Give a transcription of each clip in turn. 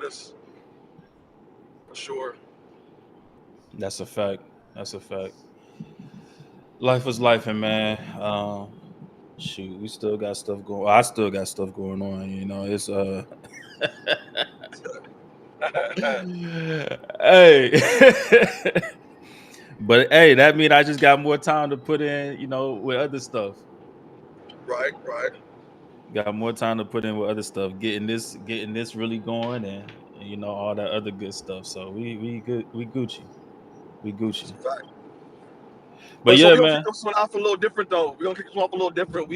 this for sure. That's a fact. That's a fact. Life was life, and man. Shoot, we still got stuff going. I still got stuff going on. You know, it's hey, but hey, that mean I just got more time to put in. You know, with other stuff. Right, right. Got more time to put in with other stuff. Getting this really going, and you know all that other good stuff. So we good. We Gucci. We It's Gucci. a fact. But But so yeah, we're gonna kick man. this one off a little different though. We're gonna kick this one off a little different.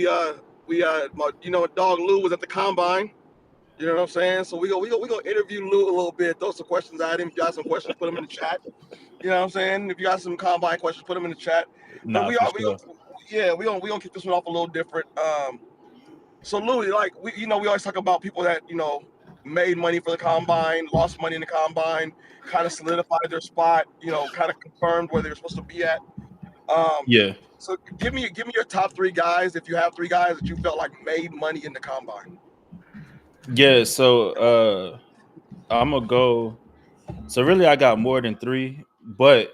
Dog Lou was at the combine. You know what I'm saying? So we gonna interview Lou a little bit. Throw some questions at him. If you got some questions, put them in the chat. You know what I'm saying? If you got some combine questions, put them in the chat. But Nah, for sure. we gonna kick this one off a little different. So Louis, like we always talk about people that made money for the combine, lost money in the combine, kind of solidified their spot. Kind of confirmed where they're supposed to be at. Um, Yeah. so give me your top three guys if you have three guys that you felt like made money in the combine. Yeah. So I'm gonna go. So really, I got more than three, but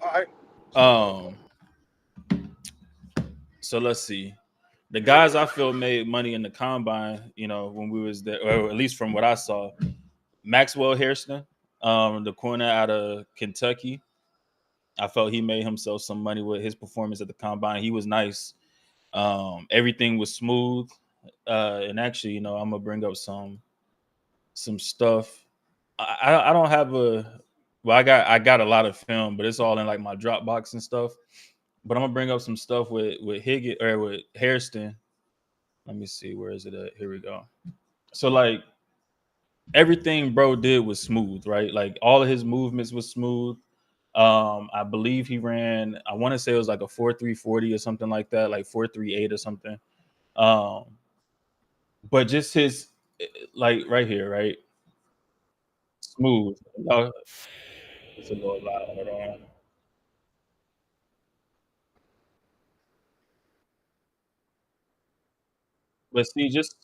All right. um, so let's see. The guys I feel made money in the combine, you know, when we was there, or at least from what I saw, Maxwell Hairston, the corner out of Kentucky. I felt he made himself some money with his performance at the combine. He was nice. Everything was smooth. And actually, you know, I'm gonna bring up some stuff. I don't have a well, I got a lot of film, but it's all in like my Dropbox and stuff. But I'm gonna bring up some stuff with Higgins or with Hairston. Let me see, where is it at? Here we go. So like everything bro did was smooth, right? Like all of his movements was smooth. I believe he ran, I want to say it was like a 4.340 or something like that, like 4.38 or something. Um, but just his like right here, right? Smooth. It's a little loud. Hold on. But see, just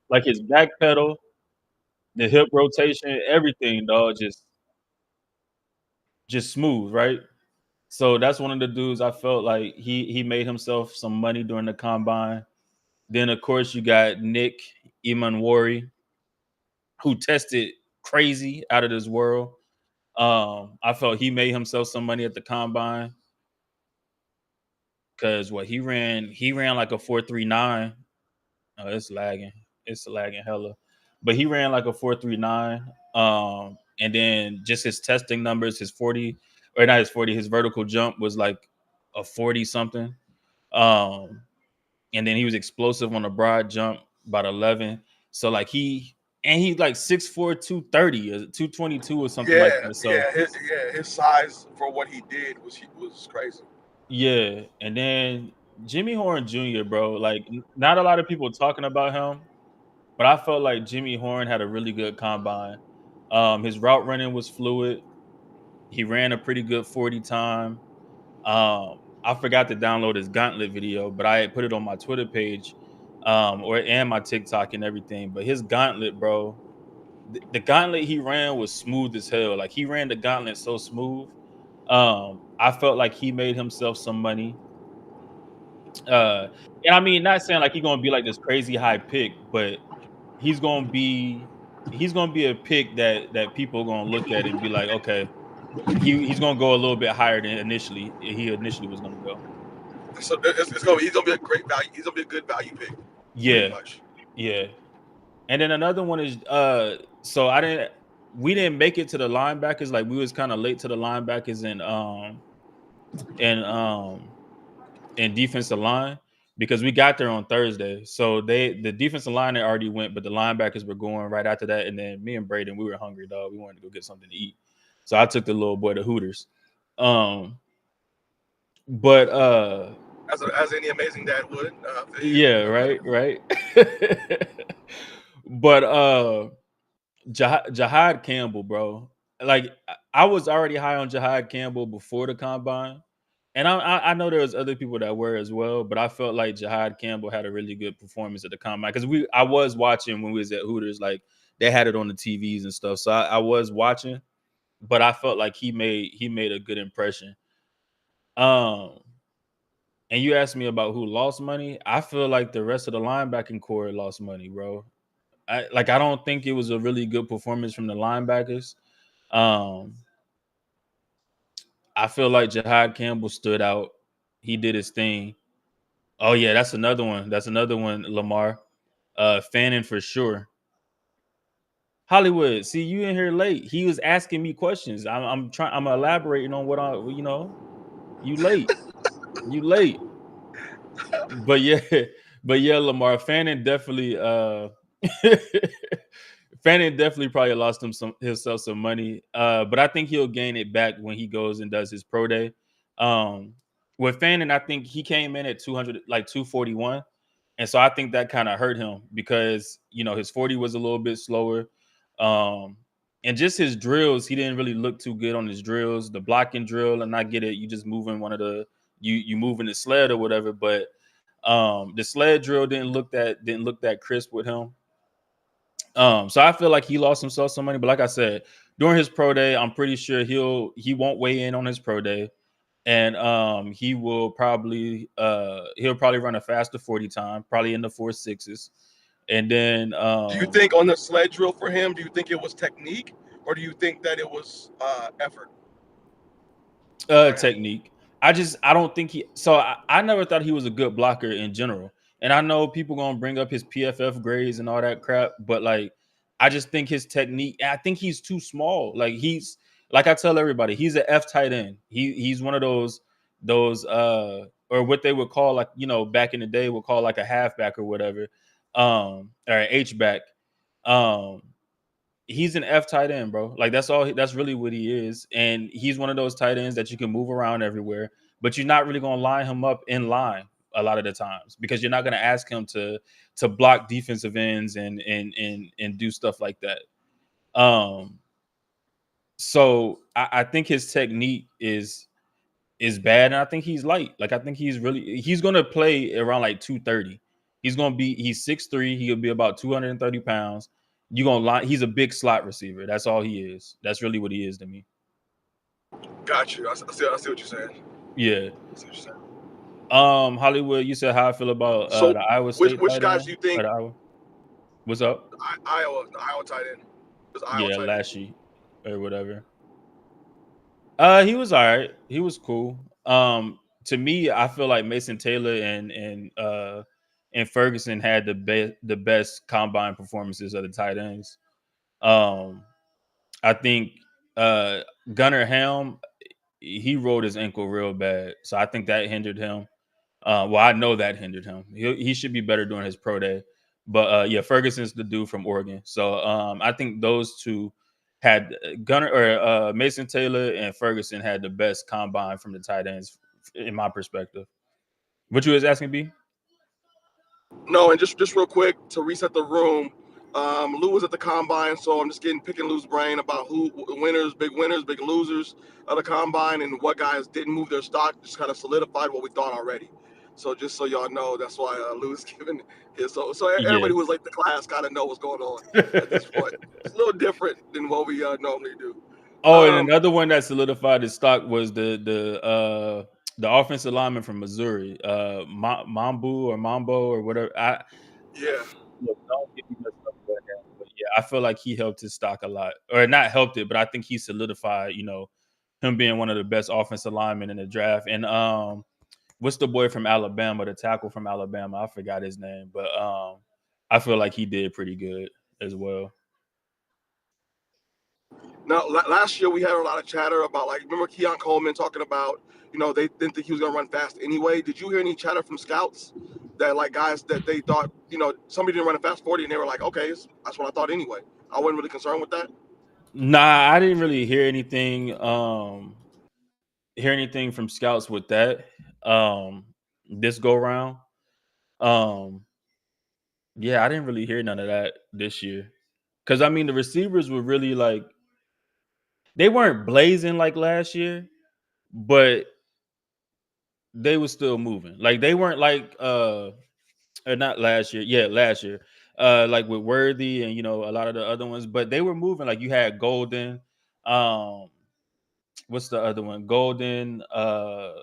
like his back pedal, the hip rotation, everything, dog, just smooth, right? So that's one of the dudes I felt like he made himself some money during the combine. Then of course you got Nick Imanwari, who tested crazy out of this world. I felt he made himself some money at the combine because what he ran like a 4.39. Oh, it's lagging hella, but he ran like a 4.39. And then just his testing numbers, his 40 or not his 40, his vertical jump was like a 40 something. Um, and then he was explosive on the broad jump, about 11. So like he's like 6'4", 230 or 222 or something like Yeah, that. So his size for what he did was crazy. yeah, and then Jimmy Horn Jr., bro, like not a lot of people talking about him, but I felt like Jimmy Horn had a really good combine. His route running was fluid. He ran a pretty good 40 time. I forgot to download his gauntlet video, but I had put it on my Twitter page, and my TikTok and everything. But his gauntlet, bro, the gauntlet he ran was smooth as hell. Like he ran the gauntlet so smooth. I felt like he made himself some money. Uh, and I mean, not saying like he's gonna be like this crazy high pick, but he's gonna be he's gonna be a pick that people are gonna look at and be like, okay, he's gonna go a little bit higher than he initially was gonna go. So he's gonna be a great value. He's gonna be a good value pick, pretty Yeah, much. yeah. And then another one is so we didn't make it to the linebackers, like we was kind of late to the linebackers and and defensive line because we got there on Thursday. So the defensive line had already went, but the linebackers were going right after that. And then me and Braden, we were hungry, dog. We wanted to go get something to eat. So I took the little boy to Hooters. Um, but As any amazing dad would. For you. yeah, right, right. But Jahad Campbell, bro. Like I was already high on Jahad Campbell before the combine. And I know there was other people that were as well, but I felt like Jahad Campbell had a really good performance at the combine because I was watching when we was at Hooters, like they had it on the TVs and stuff. So I was watching, but I felt like he made a good impression. Um, and you asked me about who lost money. I feel like the rest of the linebacking core lost money, bro. I don't think it was a really good performance from the linebackers. Um, I feel like Jahad Campbell stood out. He did his thing. Oh yeah, that's another one. That's another one, Lamar. Fanning for sure. Hollywood, see you in here late. He was asking me questions. I'm trying. I'm elaborating on what You late. You late. But yeah, but yeah, Lamar Fanning definitely. Fanning definitely probably lost himself some money. But I think he'll gain it back when he goes and does his pro day. Um, with Fanning, I think he came in at 200, like 241. And so I think that kind of hurt him because, his 40 was a little bit slower. Um, and just his drills, he didn't really look too good on his drills. The blocking drill, and I get it, you just moving you moving the sled or whatever, but the sled drill didn't look that crisp with him. So I feel like he lost himself some money. But like I said, during his pro day, I'm pretty sure he won't weigh in on his pro day. And he'll probably run a faster 40 time, probably in the 4.6s. And then Do you think on the sled drill for him, do you think it was technique or do you think that it was effort for him? technique. I don't think I never thought he was a good blocker in general. And I know people gonna bring up his PFF grades and all that crap, but like I just think his technique, I think he's too small. Like I tell everybody, he's an F tight end. He's one of those or what they would call, like, back in the day would call like a halfback or whatever. Or an H back. Um he's an F tight end, bro. Like that's really what he is. And he's one of those tight ends that you can move around everywhere, but you're not really gonna line him up in line a lot of the times because you're not gonna ask him to block defensive ends and do stuff like that. Um so I think his technique is bad, and I think he's light. Like I think he's gonna play around like 230. He's 6'3", he'll be about 230 pounds. He's a big slot receiver. That's all he is. That's really what he is to me. Got you. I see what you're saying. Yeah. I see what you're saying. Hollywood, you said how I feel about So the Iowa which State which tight guys do end you or think the Iowa. What's up? The Iowa tight end? It was Iowa Yeah, tight end. Lashy or whatever. He was all right. He was cool. To me, I feel like Mason Taylor and Ferguson had the best combine performances of the tight ends. Um, I think uh Gunnar Helm, he rolled his ankle real bad, so I think that hindered him. Well, I know that hindered him. He should be better during his pro day. But yeah, Ferguson's the dude from Oregon. So I think those two had Gunner or Mason Taylor and Ferguson had the best combine from the tight ends in my perspective. What you was asking, B? No, and just real quick to reset the room. Lou was at the combine, so I'm just picking Lou's brain about who winners, big losers of the combine, and what guys didn't move their stock. Just kind of solidified what we thought already. So just so y'all know, that's why Lou's giving his. So Yeah. everybody who was late to class kind of know what's going on at this point. It's a little different than what we normally do. Oh, and Um, another one that solidified his stock was the offensive lineman from Missouri, Mambo or whatever. yeah. Look, don't get me messed up with that, but yeah, I feel like he helped his stock a lot, or not helped it, but I think he solidified, him being one of the best offensive linemen in the draft. And what's the boy from Alabama, the tackle from Alabama? I forgot his name, but I feel like he did pretty good as well. Now, last year we had a lot of chatter about, like, remember Keon Coleman talking about, they didn't think he was going to run fast anyway. Did you hear any chatter from scouts that, like, guys that they thought, somebody didn't run a fast 40 and they were like, okay, that's what I thought anyway. I wasn't really concerned with that. Nah, I didn't really hear anything from scouts with that. Um, this go round. Um, yeah, I didn't really hear none of that this year. Cause I mean the receivers were really like they weren't blazing like last year, but they were still moving. Like they weren't like or not last year. Yeah, last year. like with Worthy and a lot of the other ones, but they were moving. Like you had Golden, um, what's the other one? Golden, oh,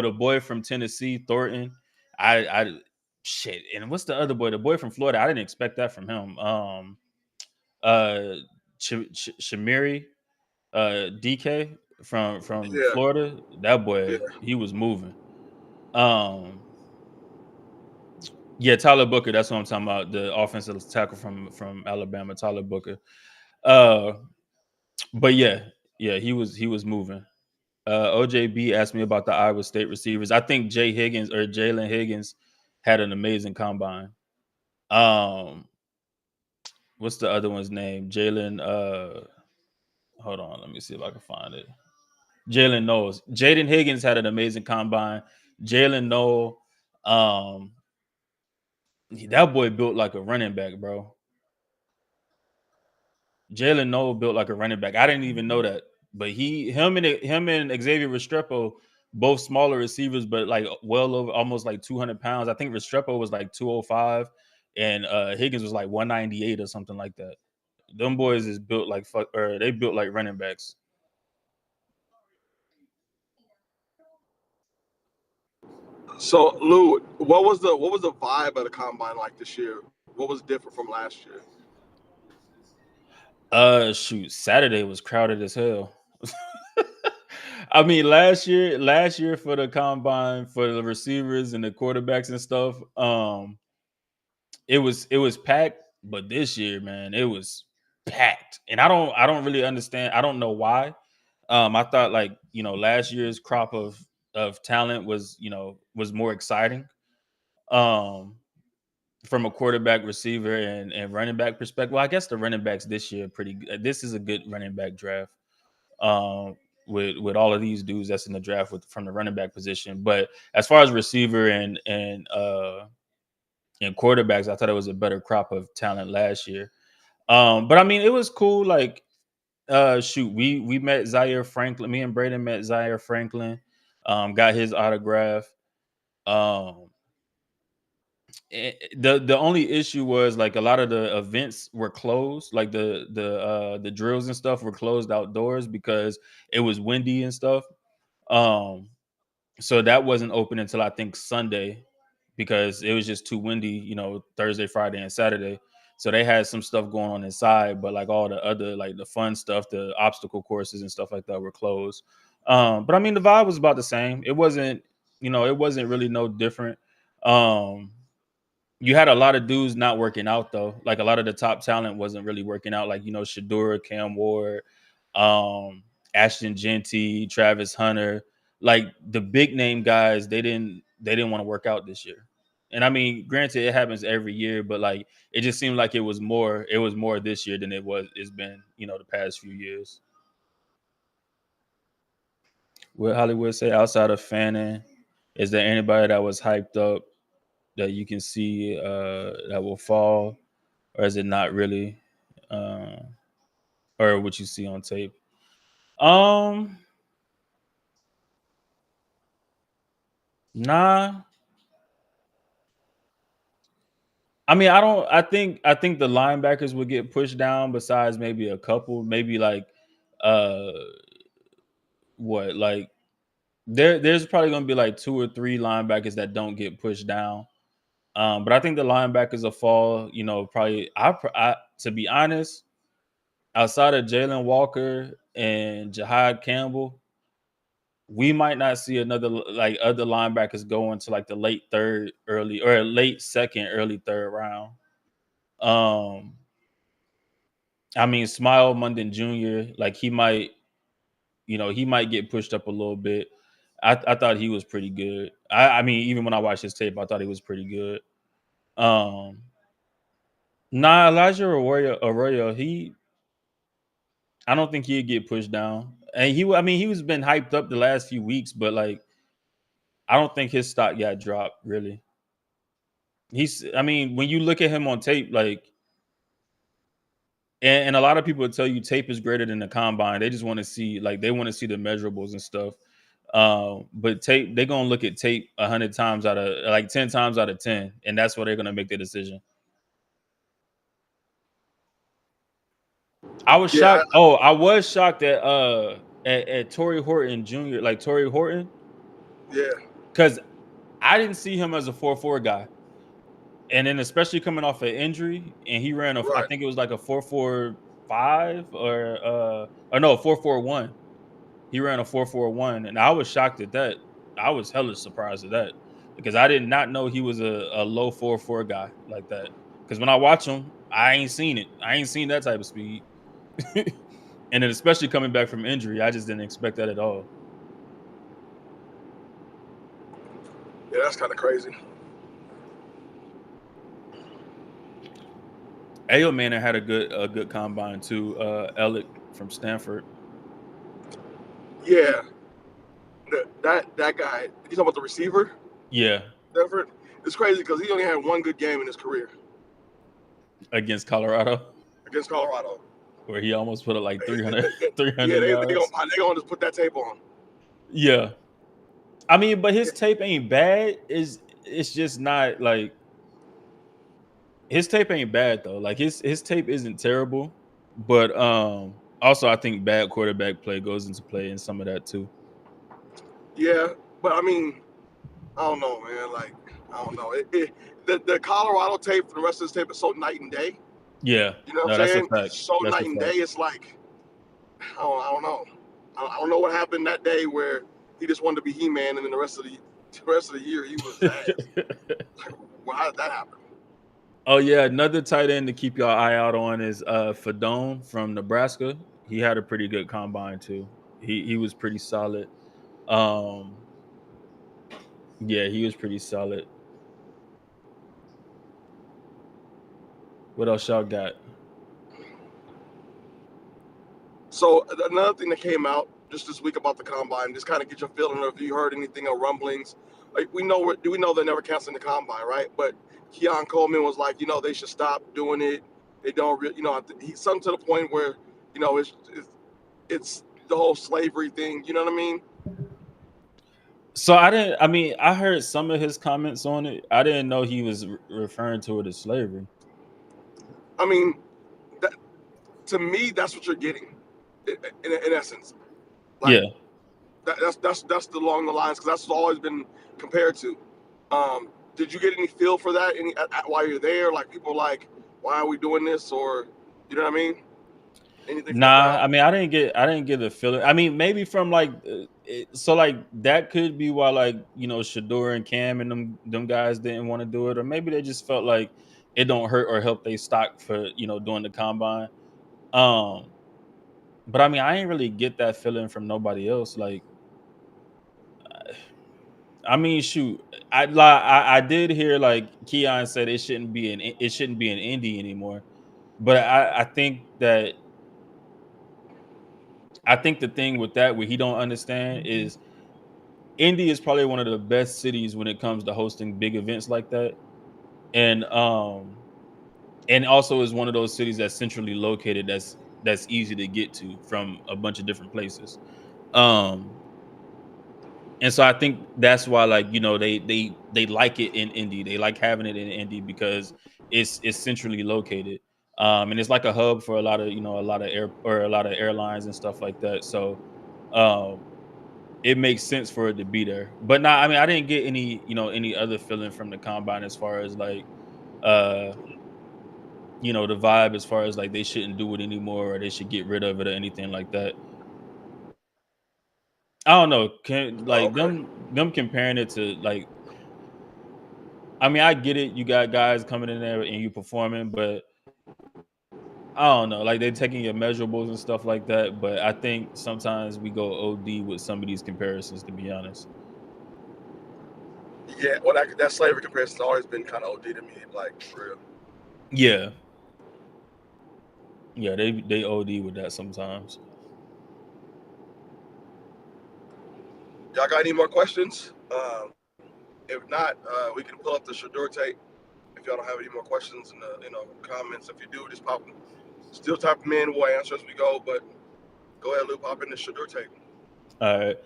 the boy from Tennessee, Thornton. I shit. And what's the other boy? The boy from Florida. I didn't expect that from him. Uh, Shamiri, DK from Yeah, Florida. That yeah. boy, he was moving. Um, yeah, Tyler Booker. That's what I'm talking about. The offensive tackle from Alabama, Tyler Booker. Uh, but yeah, he was moving. OJB asked me about the Iowa State receivers. I think Jay Higgins or Jalen Higgins had an amazing combine. Um, what's the other one's name? Jalen. Hold on, let me see if I can find it. Jalen Knowles. Jaden Higgins had an amazing combine. Jalen Noel, um, that boy built like a running back, bro. Jalen Noel built like a running back. I didn't even know that, but him and Xavier Restrepo, both smaller receivers, but like well over almost like 200 pounds. I think Restrepo was like 205, and Higgins was like 198 or something like that. Them boys is built like fuck, or they built like running backs. So Lou, what was the vibe of the combine like this year? What was different from last year? Shoot, Saturday was crowded as hell. I mean, last year for the combine for the receivers and the quarterbacks and stuff, it was packed. But this year, man, it was packed, and I don't really understand. I don't know why. I thought like last year's crop of talent was more exciting. Um, from a quarterback, receiver, and running back perspective. Well, I guess the running backs this year are pretty good. This is a good running back draft. Um, with all of these dudes that's in the draft from the running back position. But as far as receiver and quarterbacks, I thought it was a better crop of talent last year. But I mean, it was cool. Like, shoot, we met Zaire Franklin. Me and Braden met Zaire Franklin. Got his autograph. Um, the only issue was like a lot of the events were closed, like the drills and stuff were closed outdoors because it was windy and stuff. Um, so that wasn't open until I think Sunday because it was just too windy, Thursday, Friday, and Saturday. So they had some stuff going on inside, but like all the other like the fun stuff, the obstacle courses and stuff like that were closed. But I mean the vibe was about the same. It wasn't really no different. Um, you had a lot of dudes not working out though. Like a lot of the top talent wasn't really working out. Like Shedeur, Cam Ward, um, Ashton Genty, Travis Hunter. Like the big name guys, they didn't want to work out this year. And I mean, granted, it happens every year, but like it just seemed like it was more. It was more this year than it's been the past few years. What Hollywood say outside of Fanning, is there anybody that was hyped up that you can see that will fall? Or is it not really, uh, or what you see on tape? Um, nah. I mean, I don't. I think the linebackers would get pushed down. Besides, maybe a couple. Maybe like, uh, what like there's probably gonna be like two or three linebackers that don't get pushed down. But I think the linebackers will fall. Probably. To be honest, outside of Jalen Walker and Jahad Campbell, we might not see another like other linebackers go into like the late third, early or late second, early third round. Um, I mean, Smile London Jr. Like he might get pushed up a little bit. I thought he was pretty good. I mean, even when I watched his tape, I thought he was pretty good. Um, nah, Elijah Arroyo, I don't think he'd get pushed down. And I mean, he was been hyped up the last few weeks, but like, I don't think his stock got dropped really. I mean, when you look at him on tape, like, and a lot of people will tell you tape is greater than the combine. They just want to see, like, they want to see the measurables and stuff. But tape, they're gonna look at tape 100 times out of like 10 times out of 10, and that's where they're gonna make their decision. I was Yeah, shocked. Oh, I was shocked at Torrey Horton Jr. Like Torrey Horton, yeah, because I didn't see him as a 4.4 guy. And then especially coming off an injury, and he ran I right. think it was like a 4.45 or no, 4.41. He ran a 4.41, and I was shocked at that. I was hella surprised at that because I did not know he was a low 4.4 guy like that. Because when I watch him, I ain't seen it. I ain't seen that type of speed. And then especially coming back from injury, I just didn't expect that at all. Yeah, that's kind of crazy. Ayo Manning had a good combine too. Ellick from Stanford. Yeah, that guy. You talking about the receiver, Yeah, Denver? It's crazy because he only had one good game in his career against Colorado, against Colorado. where he almost put up like They- 300, they- 300 yeah, yards. they gonna just put that tape on. Yeah. I mean, but his tape ain't bad. It's just not like his tape ain't bad though. Like his tape isn't terrible, but also I think bad quarterback play goes into play in some of that too. Yeah, but I mean, I don't know, man. Like, I don't know. The Colorado tape for the rest of this tape is so night and day. Yeah. You know what No, I'm that's a saying? fact. It's so That's a night and day. fact. It's like, I don't know. I don't know what happened that day where he just wanted to be He-Man, and then the rest of the year he was ass. Like, well, how did that happen? Oh yeah, another tight end to keep y'all eye out on is Fadone from Nebraska. He had a pretty good combine too. He was pretty solid. Um yeah, he was pretty solid. What else y'all got? So another thing that came out just this week about the combine, just kind of get your feeling of if you heard anything of rumblings. Like we know they're never canceling the combine, right? But Keon Coleman was like, they should stop doing it. They don't, he's something to the point where, it's the whole slavery thing. You know what I mean? So I didn't. I mean, I heard some of his comments on it. I didn't know he was referring to it as slavery. I mean, that, to me, that's what you're getting, in essence. Like Yeah. that's along the lines because that's always been compared to. Did you get any feel for that while you're there? Like people like, why are we doing this? Or you know what I mean? Anything from the Nah, crowd? I mean, I didn't get the feeling. I mean, maybe from like, so like that could be why like Shedeur and Cam and them guys didn't want to do it, or maybe they just felt like it don't hurt or help they stock for doing the combine. Um, but I mean, I ain't really get that feeling from nobody else. Like, I mean, shoot, I did hear like Keon said it shouldn't be an Indy anymore, but I think the thing with that what he don't understand is Indy is probably one of the best cities when it comes to hosting big events like that, and also is one of those cities that's centrally located that's easy to get to from a bunch of different places. Um, And so I think that's why, like they like it in Indy. They like having it in Indy because it's centrally located, and it's like a hub for a lot of airlines and stuff like that. So, um, it makes sense for it to be there. But I mean, I didn't get any other feeling from the combine as far as like uh the vibe as far as like they shouldn't do it anymore or they should get rid of it or anything like that. I don't know. Can Oh, like okay. them comparing it to like I mean, I get it. You got guys coming in there and you performing, but I don't know. Like they're taking your measurables and stuff like that. But I think sometimes we go OD with some of these comparisons. To be honest, Yeah. Well, that slavery comparison's always been kind of OD to me. Like for real. yeah, yeah, they OD with that sometimes. Y'all got any more questions? If not, we can pull up the Shedeur tape. If y'all don't have any more questions in the comments, if you do, just pop them. Still type them in. We'll answer as we go. But go ahead, Lou. Pop in the Shedeur tape. All right,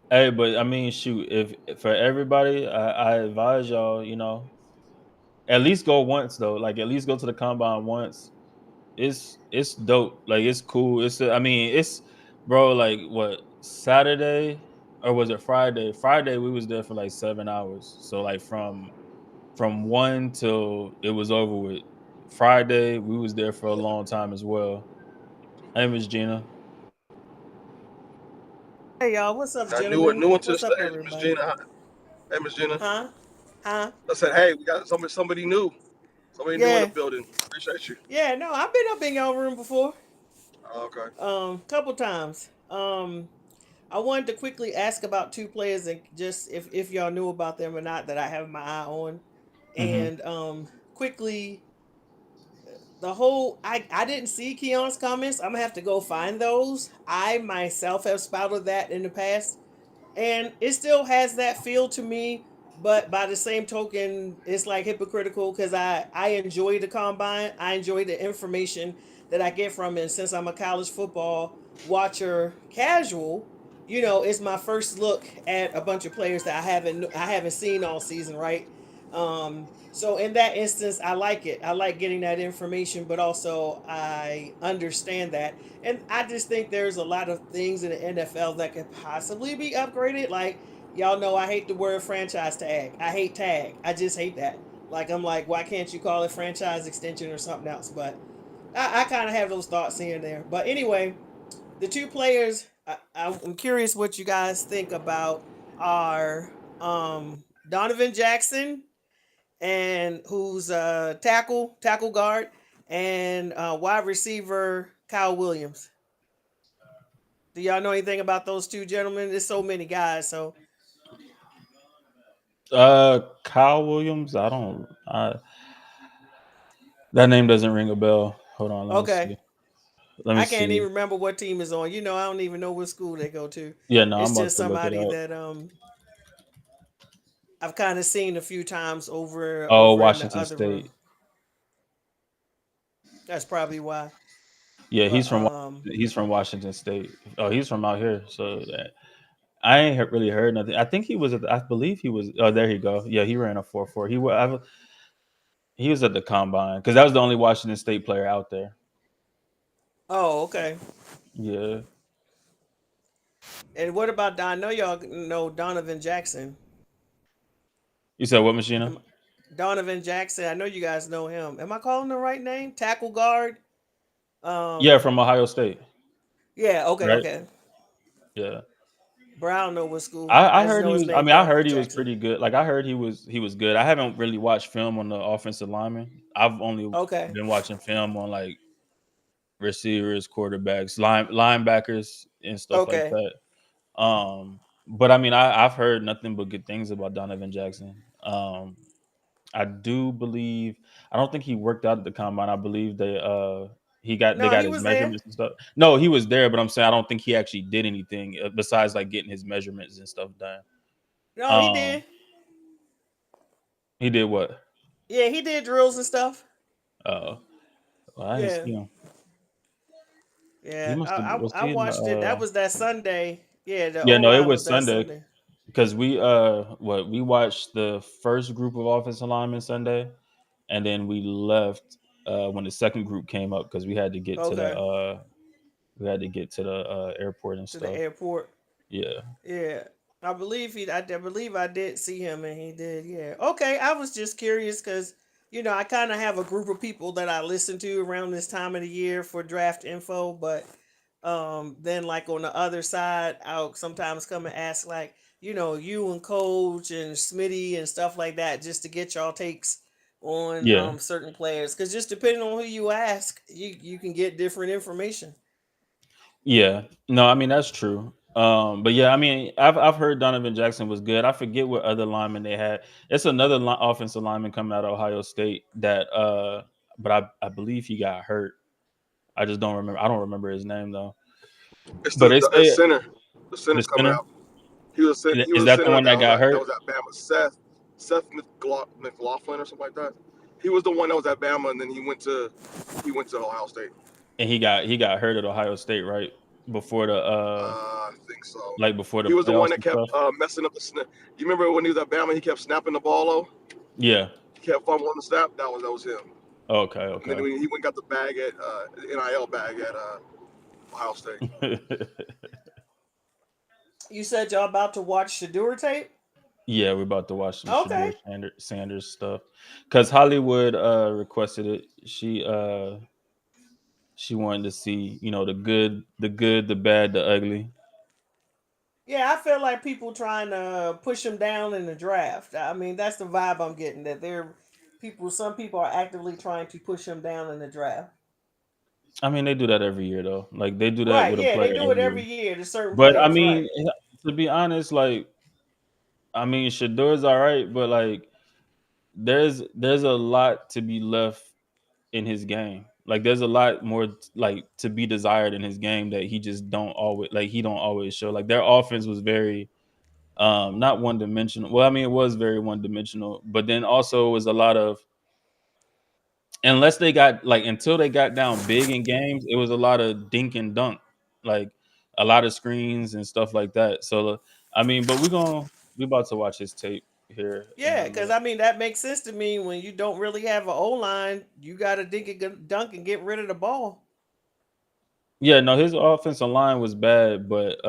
hey, but I mean, shoot, if for everybody, I advise y'all, at least go once though. Like at least go to the combine once. it's dope. Like it's cool. I mean, it's bro. Like what Saturday or was it Friday? Friday we was there for like 7 hours. So like from one till it was over with. Friday we was there for a long time as well. Hey, Miss Gina. Hey y'all, what's up, That gentlemen? new one to the What's up, stage, Miss everybody? Gina. Hey, Miss Gina. Huh? Huh? I said, hey, we got somebody new. Somebody new in the Yeah, building. Appreciate you. yeah. No, I've been up in your room before, Oh, okay. couple times. I wanted to quickly ask about two players and just if y'all knew about them or not that I have my eye on, Hmm. and quickly the whole I didn't see Keon's comments. I'm gonna have to go find those. I myself have spouted that in the past, and it still has that feel to me, but by the same token it's like hypocritical because I enjoy the combine. I enjoy the information that I get from it. Since I'm a college football watcher casual, it's my first look at a bunch of players that I haven't seen all season, right? So in that instance, I like it. I like getting that information, but also I understand that. And I just think there's a lot of things in the NFL that could possibly be upgraded. Like, y'all know I hate the word franchise tag. I hate tag. I just hate that. Like, I'm like, why can't you call it franchise extension or something else? But I kind of have those thoughts here and there. But anyway, the two players, I'm curious what you guys think about are Donovan Jackson, and who's tackle guard, and wide receiver Kyle Williams. Do y'all know anything about those two gentlemen? There's so many guys. So Kyle Williams. That name doesn't ring a bell. Hold on, let me okay, see. Let me I can't see. even remember what team is on. I don't even know what school they go to. Yeah, no, I'm It's about just to look it somebody up. that I've kind of seen a few times over Oh, over in the Washington other room. State. That's probably why. Yeah, But He's from Washington State. Oh, he's from out here. So I ain't really heard nothing. I think he was. I believe he was. Oh, there you go. Yeah, he ran a 4.4. He was at the combine because that was the only Washington State player out there. oh, okay. Yeah. And what about Don? I know y'all know Donovan Jackson. You said what, Machina? Am, Donovan Jackson. I know you guys know him. Am I calling the right name? Tackle guard. Yeah, Um. from Ohio State, Yeah. Okay. right? Okay. Yeah. Brown know what school. I I just heard know he his was. I name, mean, I Donovan heard he was Jackson. pretty good. Like I heard he was good. I haven't really watched film on the offensive lineman. I've only Okay. been watching film on like receivers, quarterbacks, linebackers, and stuff like Okay. that. But I mean, I've heard nothing but good things about Donovan Jackson. I do believe I don't think he worked out at the combine. I believe they No, got he his was there. measurements and stuff. No, he was there, but I'm saying I don't think he actually did anything besides like getting his measurements and stuff done. No, he Um, did. he did what? Yeah, he did drills and stuff. Uh, well, I didn't Yeah. see him. He Yeah. must have was I he in the watched it. That was that Sunday. Yeah, the Yeah, O no, it line was was that Sunday Sunday. because we watched the first group of offensive linemen Sunday, and then we left when the second group came up because Okay. we had to get to the airport and To the stuff. airport. Yeah, Yeah. I believe I did see him and he did. Yeah. Okay. I was just curious because I kind of have a group of people that I listen to around this time of the year for draft info, but then like on the other side, I'll sometimes come and ask like you and Coach and Smitty and stuff like that just to get y'all takes on yeah, certain players because just depending on who you ask, you can get different information. yeah. No, I mean that's true. But yeah, I mean I've heard Donovan Jackson was good. I forget what other lineman they had. It's another offensive lineman coming out of Ohio State that but I believe he got hurt. I just don't remember. I don't remember his name though. It's But they the say center. The the center's coming center out. He is was a that the center one that got that hurt, was at Bama. Seth McLaughlin or something like that. He was the one that was at Bama, and then he went to Ohio State. and he got hurt at Ohio State right before the I think so. before the He was the one playoffs that and kept stuff. messing up the snap. You remember when he was at Bama? He kept snapping the ball. Oh, Yeah, he kept fumbling the snap. That was him. Okay, And then okay. he went and got the bag at NIL bag at Ohio State. You said y'all about to watch Shedeur tape? Yeah, we're about to watch some Okay. Shedeur Sanders stuff because Hollywood requested it. She wanted to see, the good, the bad, the ugly. Yeah, I feel like people trying to push him down in the draft. I mean, that's the vibe I'm getting, that some people are actively trying to push him down in the draft. I mean, they do that every year though. Like they do that Right, with a yeah, they player do it every year. every year to certain But I players, mean, right. to be honest, like I mean, Shadeur's all right, but like there's a lot to be left in his game. Like there's a lot more like to be desired in his game that he don't always show. Like their offense was very not one dimensional. Well, I mean it was very one dimensional, but then also it was a lot of unless they got like until they got down big in games, it was a lot of dink and dunk, like a lot of screens and stuff like that. So I mean, but we about to watch his tape here in Yeah, a because little. I mean that makes sense to me. When you don't really have an O line, you got to dink and dunk and get rid of the ball. Yeah, no, his offensive line was bad, but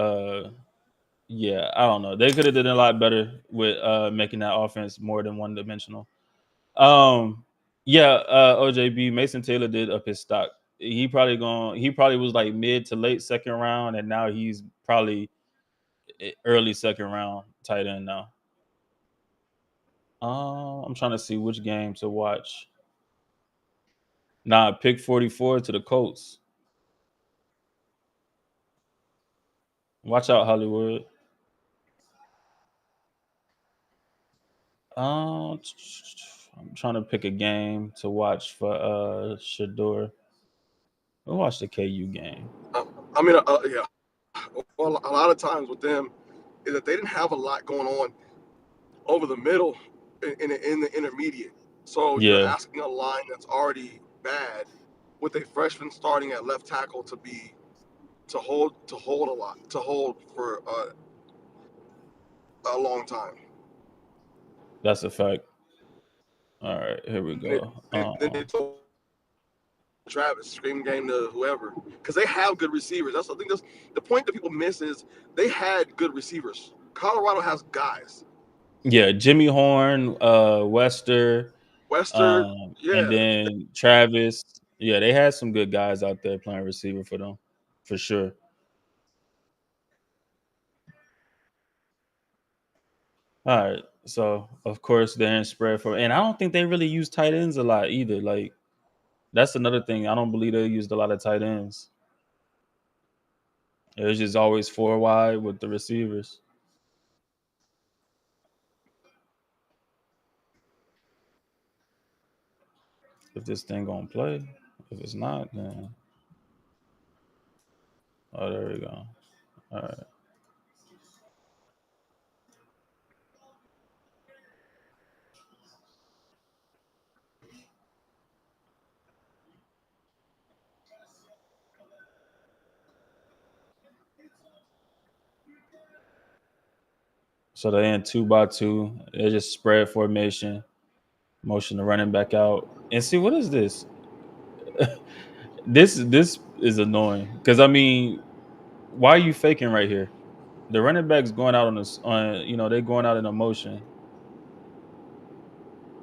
yeah, I don't know. They could have done a lot better with making that offense more than one dimensional. Um, yeah, OJB Mason Taylor did up his stock. He probably was like mid to late second round, and now he's probably early second round tight end now. I'm trying to see which game to watch. Nah, pick 44 to the Colts. Watch out, Hollywood. I'm trying to pick a game to watch for Shador. We'll watch the KU game. I mean, yeah. Well, a lot of times with them is that they didn't have a lot going on over the middle in the intermediate. So you're Yeah, asking a line that's already bad with a freshman starting at left tackle to hold a lot to hold for a long time. that's a fact. All right, here we And, go. then they told Travis scream game to whoever because they have good receivers. That's I think that's the point that people miss is they had good receivers. Colorado has guys. Yeah, Jimmy Horn, Wester, Wester, and yeah. then Travis. Yeah, they had some good guys out there playing receiver for them, for sure. All right, so of course they're in spread for, and I don't think they really use tight ends a lot either. Like that's another thing. I don't believe they used a lot of tight ends. It was just always four wide with the receivers. If this thing gonna play, if it's not, then oh, there we go. All right. So they in 2 by 2. They just spread formation, motion the running back out, and see what is this? This is annoying because I mean, why are you faking right here? The running back's going out they're going out in a motion,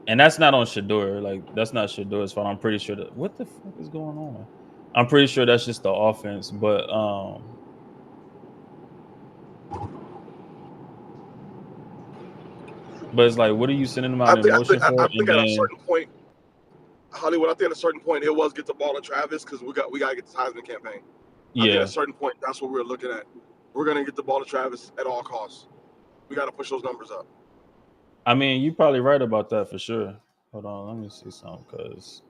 and that's not on Shador. Like that's not Shador's fault. I'm pretty sure that what the fuck is going on. I'm pretty sure that's just the offense, but it's like, what are you sending them I out in think I motion think for? I And think at a then certain point, Hollywood. I think at a certain point it was get the ball to Travis because we got to get the Heisman campaign. I think at a yeah, certain point that's what we were looking at. We're gonna get the ball to Travis at all costs. We got to push those numbers up. I mean, you're probably right about that for sure. Hold on, let me see something because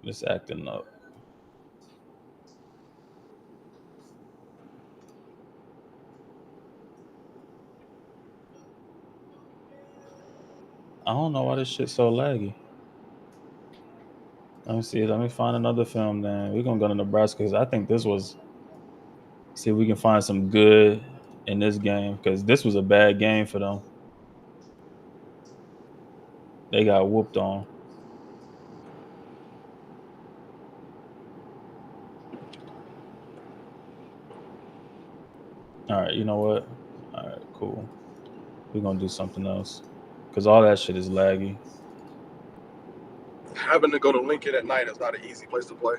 it's acting up. I don't know why this shit's so laggy. Let me see. Let me find another film. Then we're gonna go to Nebraska because I think this was. See if we can find some good in this game because this was a bad game for them. They got whooped on. All right, you know what? All right, cool. We're gonna do something else because all that shit is laggy. Having to go to Lincoln at night is not an easy place to play.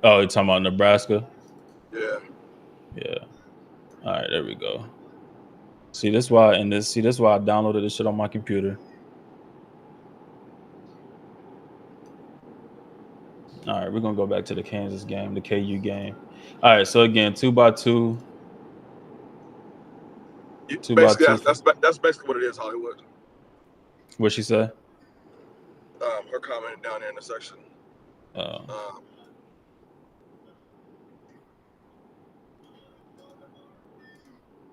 Oh, you're talking about Nebraska? Yeah. Yeah. All right, there we go. See, this why this why I downloaded this shit on my computer. All right, we're gonna go back to the Kansas game, the KU game. All right, so again, 2x2. Two by Basically, two. that's basically what it is, Hollywood. What she said? Her comment down there in the section. Um,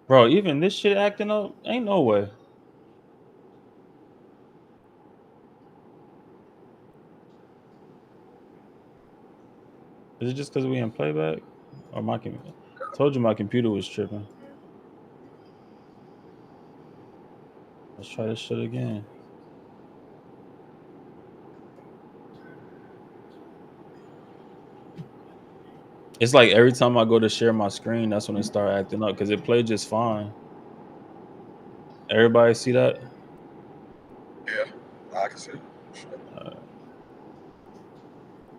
Bro, even this shit acting up? Ain't no way. Is it just because we in playback? Or my computer? Told you my computer was tripping. Let's try this shit again. It's like every time I go to share my screen, that's when it start acting up because it played just fine. Everybody see that? yeah, I can see it.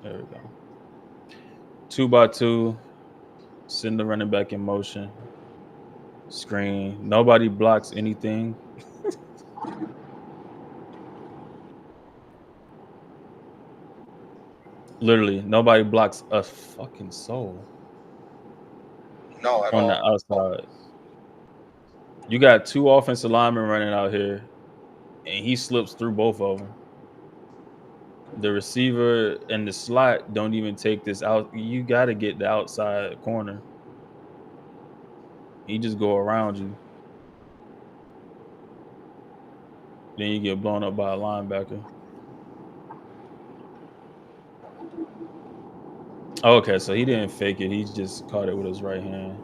There we go. 2x2. Send the running back in motion. Screen. Nobody blocks anything. Literally, nobody blocks a fucking soul. No, at On the all. outside. You got two offensive linemen running out here, and he slips through both of them. The receiver and the slot don't even take this out. You got to get the outside corner. He just go around you. Then you get blown up by a linebacker. Okay, so he didn't fake it. He just caught it with his right hand.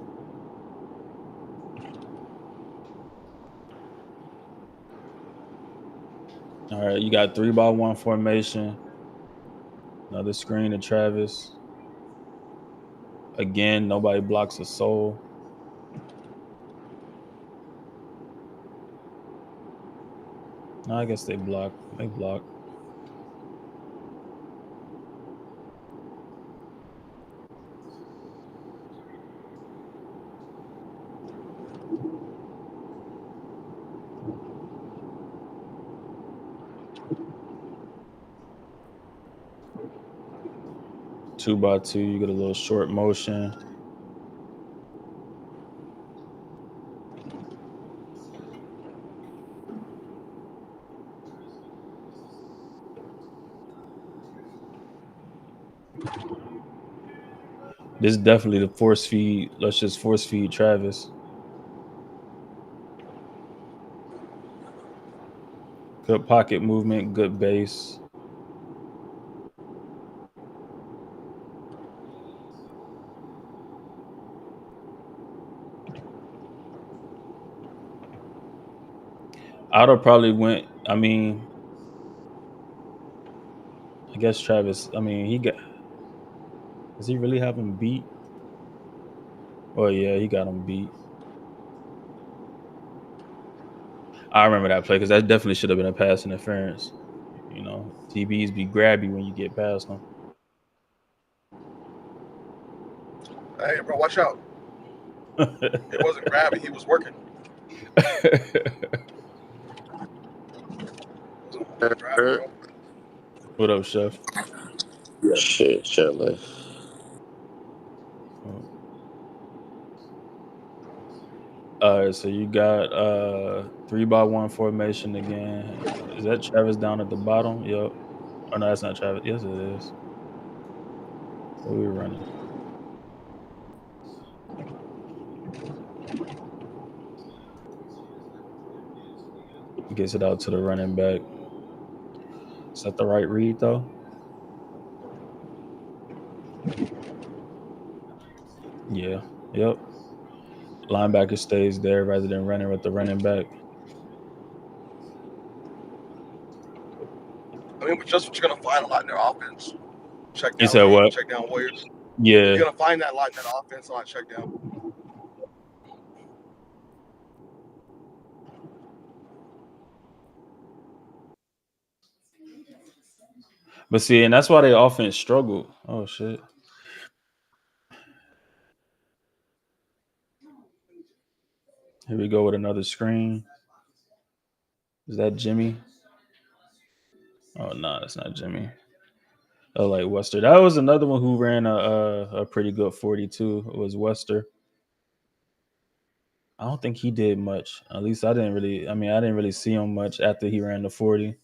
All right, you got 3-by-1 formation. Another screen to Travis. Again, nobody blocks a soul. No, I guess they block. They block. Two by two, you get a little short motion. This is definitely the force feed. Let's just force feed Travis. Good pocket movement, good base. Otto probably went. I mean, I guess Travis. I mean, he got. Does he really have him beat? Oh yeah, he got him beat. I remember that play because that definitely should have been a pass interference. You know, TBs be grabby when you get past them. Hey, bro, watch out. It wasn't grabbing. He was working. What up, Chef? Yeah, shit, chilling. All right, so you got 3-by-1 formation again. Is that Travis down at the bottom? Yep. Oh no, that's not Travis. Yes, it is. What are we running? Gets it out to the running back. Is that the right read though? Yeah. Yep. Linebacker stays there rather than running with the running back. I mean, but just what you're gonna find a lot in their offense. Check You down. said what? Check down Warriors. Yeah. You're gonna find that line, that offense on check down. But see, and that's why they offense struggled. Oh shit. Here we go with another screen. Is that Jimmy? Oh no, that's not Jimmy. Oh, like Wester. That was another one who ran a pretty good 42. It was Wester. I don't think he did much. At least I didn't really see him much after he ran the 40.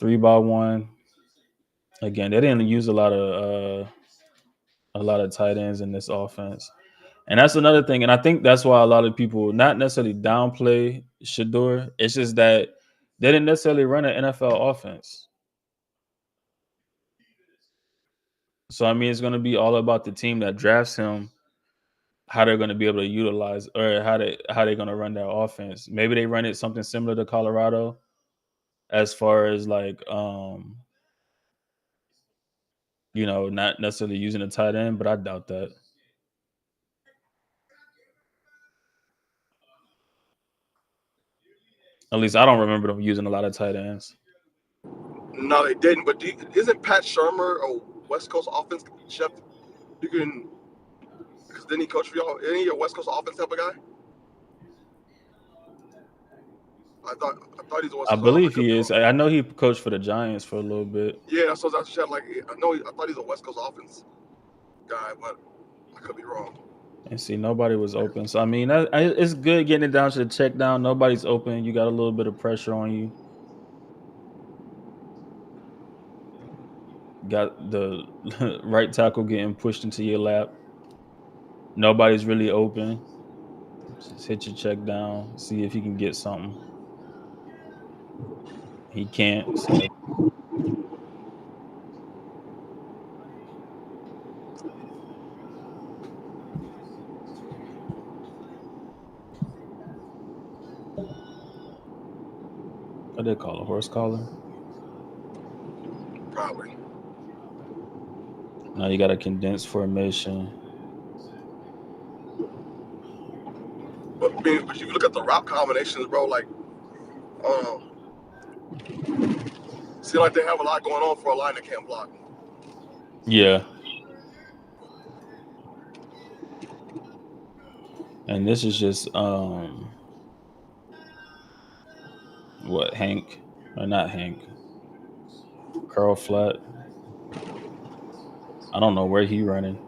3x1. Again, they didn't use a lot of tight ends in this offense. And that's another thing. And I think that's why a lot of people not necessarily downplay Shedeur. It's just that they didn't necessarily run an NFL offense. So I mean, it's going to be all about the team that drafts him, how they're going to be able to utilize, or how they're going to run their offense. Maybe they run it something similar to Colorado, as far as like not necessarily using a tight end, but I doubt that. At least I don't remember them using a lot of tight ends. No, they didn't. But isn't Pat Shermer a West Coast offense chef? You can, because didn't he coach for y'all? Any your West Coast offense type of guy? I thought he's a West I Coast. I believe could he be is. wrong. I know he coached for the Giants for a little bit. Yeah, so that's like I thought he's a West Coast offense guy, but I could be wrong. And see, nobody was open. So I mean, it's good getting it down to the check down. Nobody's open. You got a little bit of pressure on you. Got the right tackle getting pushed into your lap. Nobody's really open. Just hit your check down. See if you can get something. He can't. So what they call a horse collar? Probably. Now you got a condensed formation. But I mean, but you look at the route combinations, bro. Like, seem like they have a lot going on for a line that can't block. Yeah. And this is just what, Hank or not Hank? Curl flat. I don't know where he running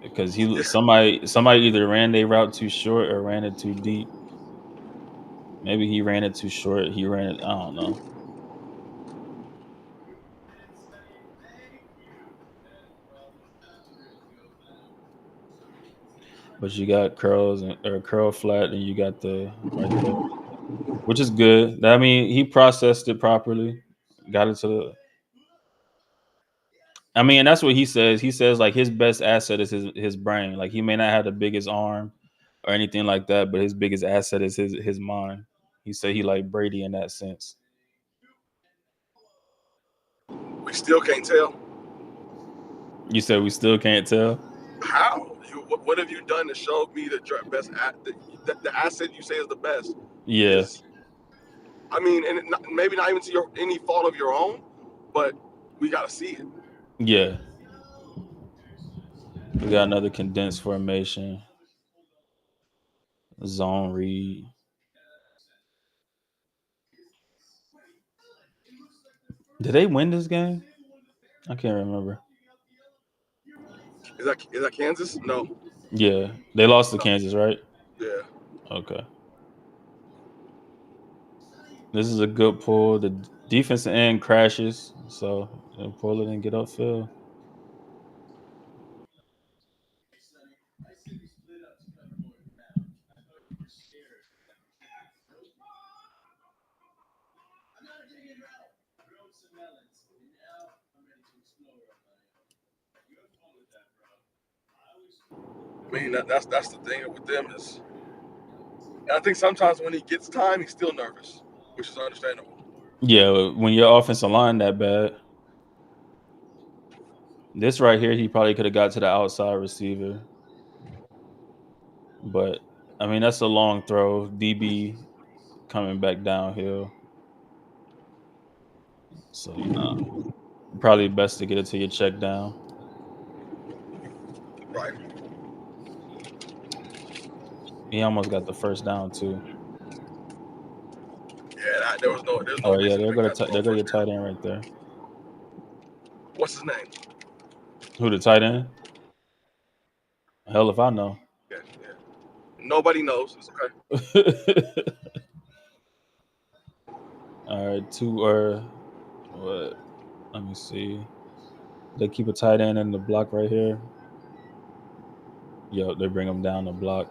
because somebody either ran their route too short or ran it too deep. Maybe he ran it too short. He ran it. I don't know. But you got curls or curl flat, and you got the right there, which is good. I mean, he processed it properly, got it to the. I mean, and that's what he says. He says like his best asset is his brain. Like he may not have the biggest arm or anything like that, but his biggest asset is his mind. He said he like Brady in that sense. We still can't tell. You said we still can't tell. How? What have you done to show me the best the asset you say is the best? Yeah. Is, I mean, and maybe not even to any fault of your own, but we got to see it. Yeah. We got another condensed formation. Zone read. Did they win this game? I can't remember. Is that Kansas? No. Yeah. They lost to Kansas, right? Yeah. Okay. This is a good pull. The defensive end crashes, so they'll pull it and get upfield. I mean, that's the thing with them is, and I think sometimes when he gets time, he's still nervous, which is understandable. Yeah, when your offensive line that bad. This right here, he probably could have got to the outside receiver. But, I mean, that's a long throw. DB coming back downhill. So, probably best to get it to your check down. Right. He almost got the first down, too. Yeah, there's no Oh, yeah, reason to make that throw there go your first down. tight end right there. What's his name? Who, the tight end? Hell if I know. Yeah. Nobody knows. It's okay. All right, what? Let me see. They keep a tight end in the block right here. Yo, they bring him down the block.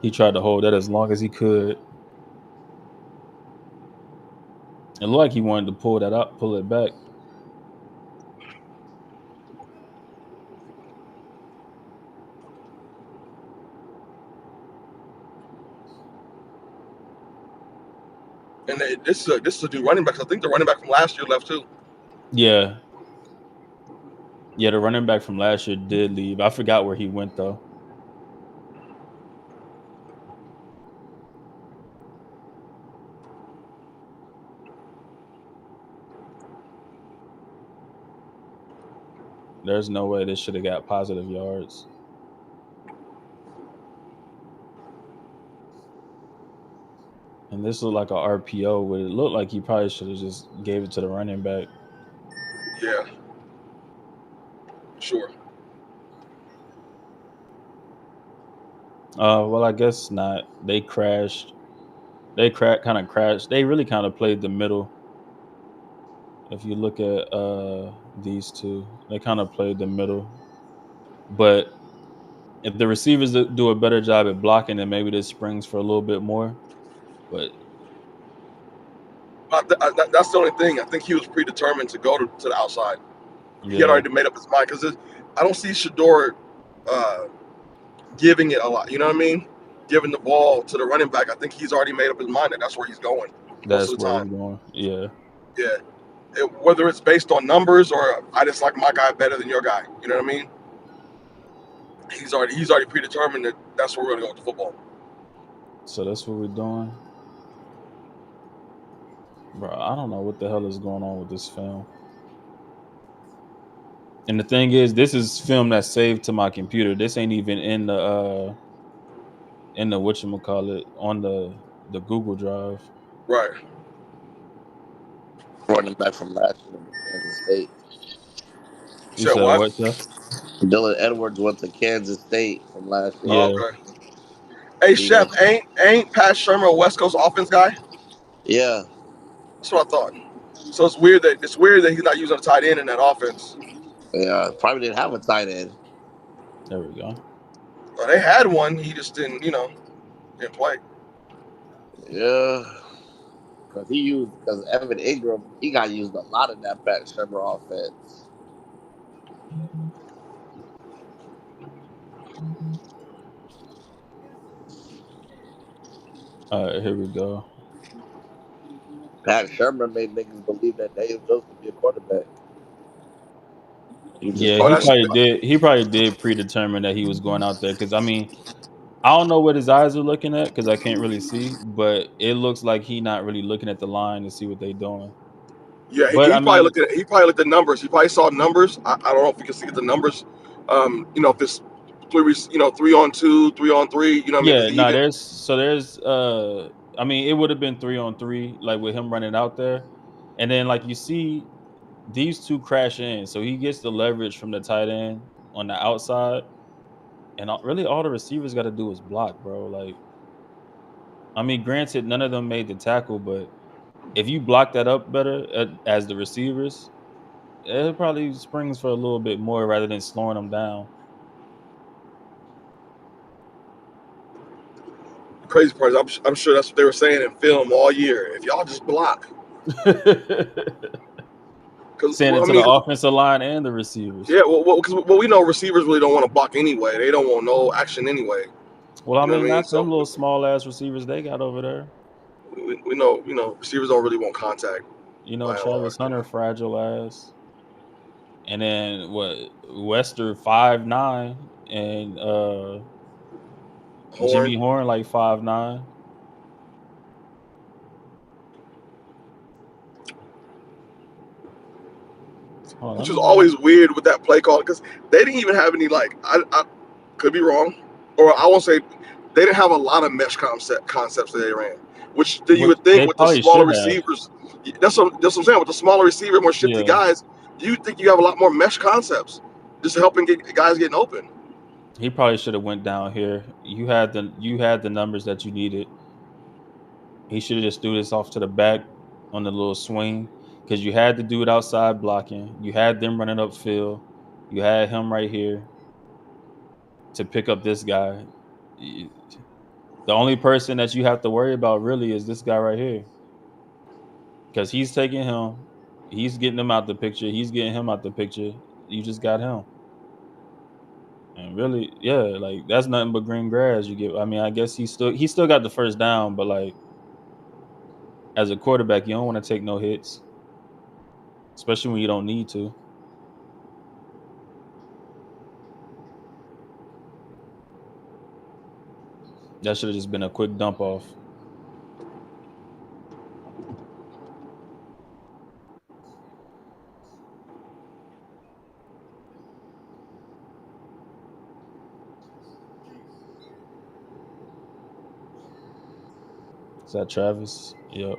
He tried to hold that as long as he could. It looked like he wanted to pull it back. And this is a new running back. I think the running back from last year left too. Yeah. Yeah, the running back from last year did leave. I forgot where he went though. There's no way this should have got positive yards. And this looked like a RPO, but it looked like he probably should have just gave it to the running back. Yeah. Sure. Well, I guess not. They crashed. They kind of crashed. They really kind of played the middle. If you look at these two, they kind of played the middle. But if the receivers do a better job at blocking, then maybe this springs for a little bit more. But that's the only thing. I think he was predetermined to go to the outside. yeah, He had already made up his mind because I don't see Shedeur giving it a lot. You know what I mean? Giving the ball to the running back. I think he's already made up his mind that that's where he's going. that's most of the where time. he's going. Yeah. Yeah. Whether it's based on numbers or I just like my guy better than your guy. You know what I mean? He's already predetermined that that's where we're going to go with the football. So that's what we're doing. Bro, I don't know what the hell is going on with this film. And the thing is, this is film that's saved to my computer. This ain't even in the whatchamacallit on the Google Drive. Right. Running back from last year to Kansas State. You said what, Jeff? Dylan Edwards went to Kansas State from last year. Yeah. Okay. Hey, Chef, ain't Pat Shermer a West Coast offense guy? Yeah. That's what I thought. So it's weird that he's not using a tight end in that offense. Yeah. Probably didn't have a tight end. There we go. Well, they had one. He just didn't play. Yeah. Because Evan Ingram, he got used a lot in that Pat Shermer offense. All right, here we go. Pat Shermer made niggas believe that Dave Jones could be a quarterback. He probably did predetermine that he was going out there because I mean, I don't know what his eyes are looking at because I can't really see, but it looks like he not really looking at the line to see what they're doing. Yeah, But he probably looked at numbers. He probably saw numbers. I don't know if we can see the numbers. If this 3-on-2, 3-on-3. You know what I mean? Yeah, there's I mean, it would have been 3-on-3 like with him running out there, and then like you see these two crash in, so he gets the leverage from the tight end on the outside, and really all the receivers got to do is block, bro. Like, I mean, granted, none of them made the tackle, but if you block that up better as the receivers, it probably springs for a little bit more rather than slowing them down. Crazy part is I'm sure that's what they were saying in film all year. If y'all just block. Saying it to the offensive line and the receivers. Yeah, because we know receivers really don't want to block anyway. They don't want no action anyway. Well, I mean, not some little small ass receivers they got over there. We know, receivers don't really want contact. by and Travis large. Hunter fragile ass. And then what Wester 5'9" and Jimmy Horn, Horn like 5'9". Hold on, let which me was go. always weird with that play call because they didn't even have any like I could be wrong, or I won't say they didn't have a lot of mesh concepts that they ran. Which you What would think they with the probably smaller should have. receivers, that's what I'm saying. With the smaller receiver, more shifty Yeah, guys, you think you have a lot more mesh concepts, just helping get guys getting open. he probably should have went down here. You had the numbers that you needed. He should have just threw this off to the back on the little swing because you had to do it outside blocking. You had them running upfield. You had him right here to pick up this guy. The only person that you have to worry about really is this guy right here because he's taking him. He's getting him out the picture. He's getting him out the picture. You just got him. And really, yeah, like that's nothing but green grass. You get. I mean, I guess he still got the first down, but like as a quarterback, you don't want to take no hits, especially when you don't need to. That should have just been a quick dump off. Is that Travis? Yep.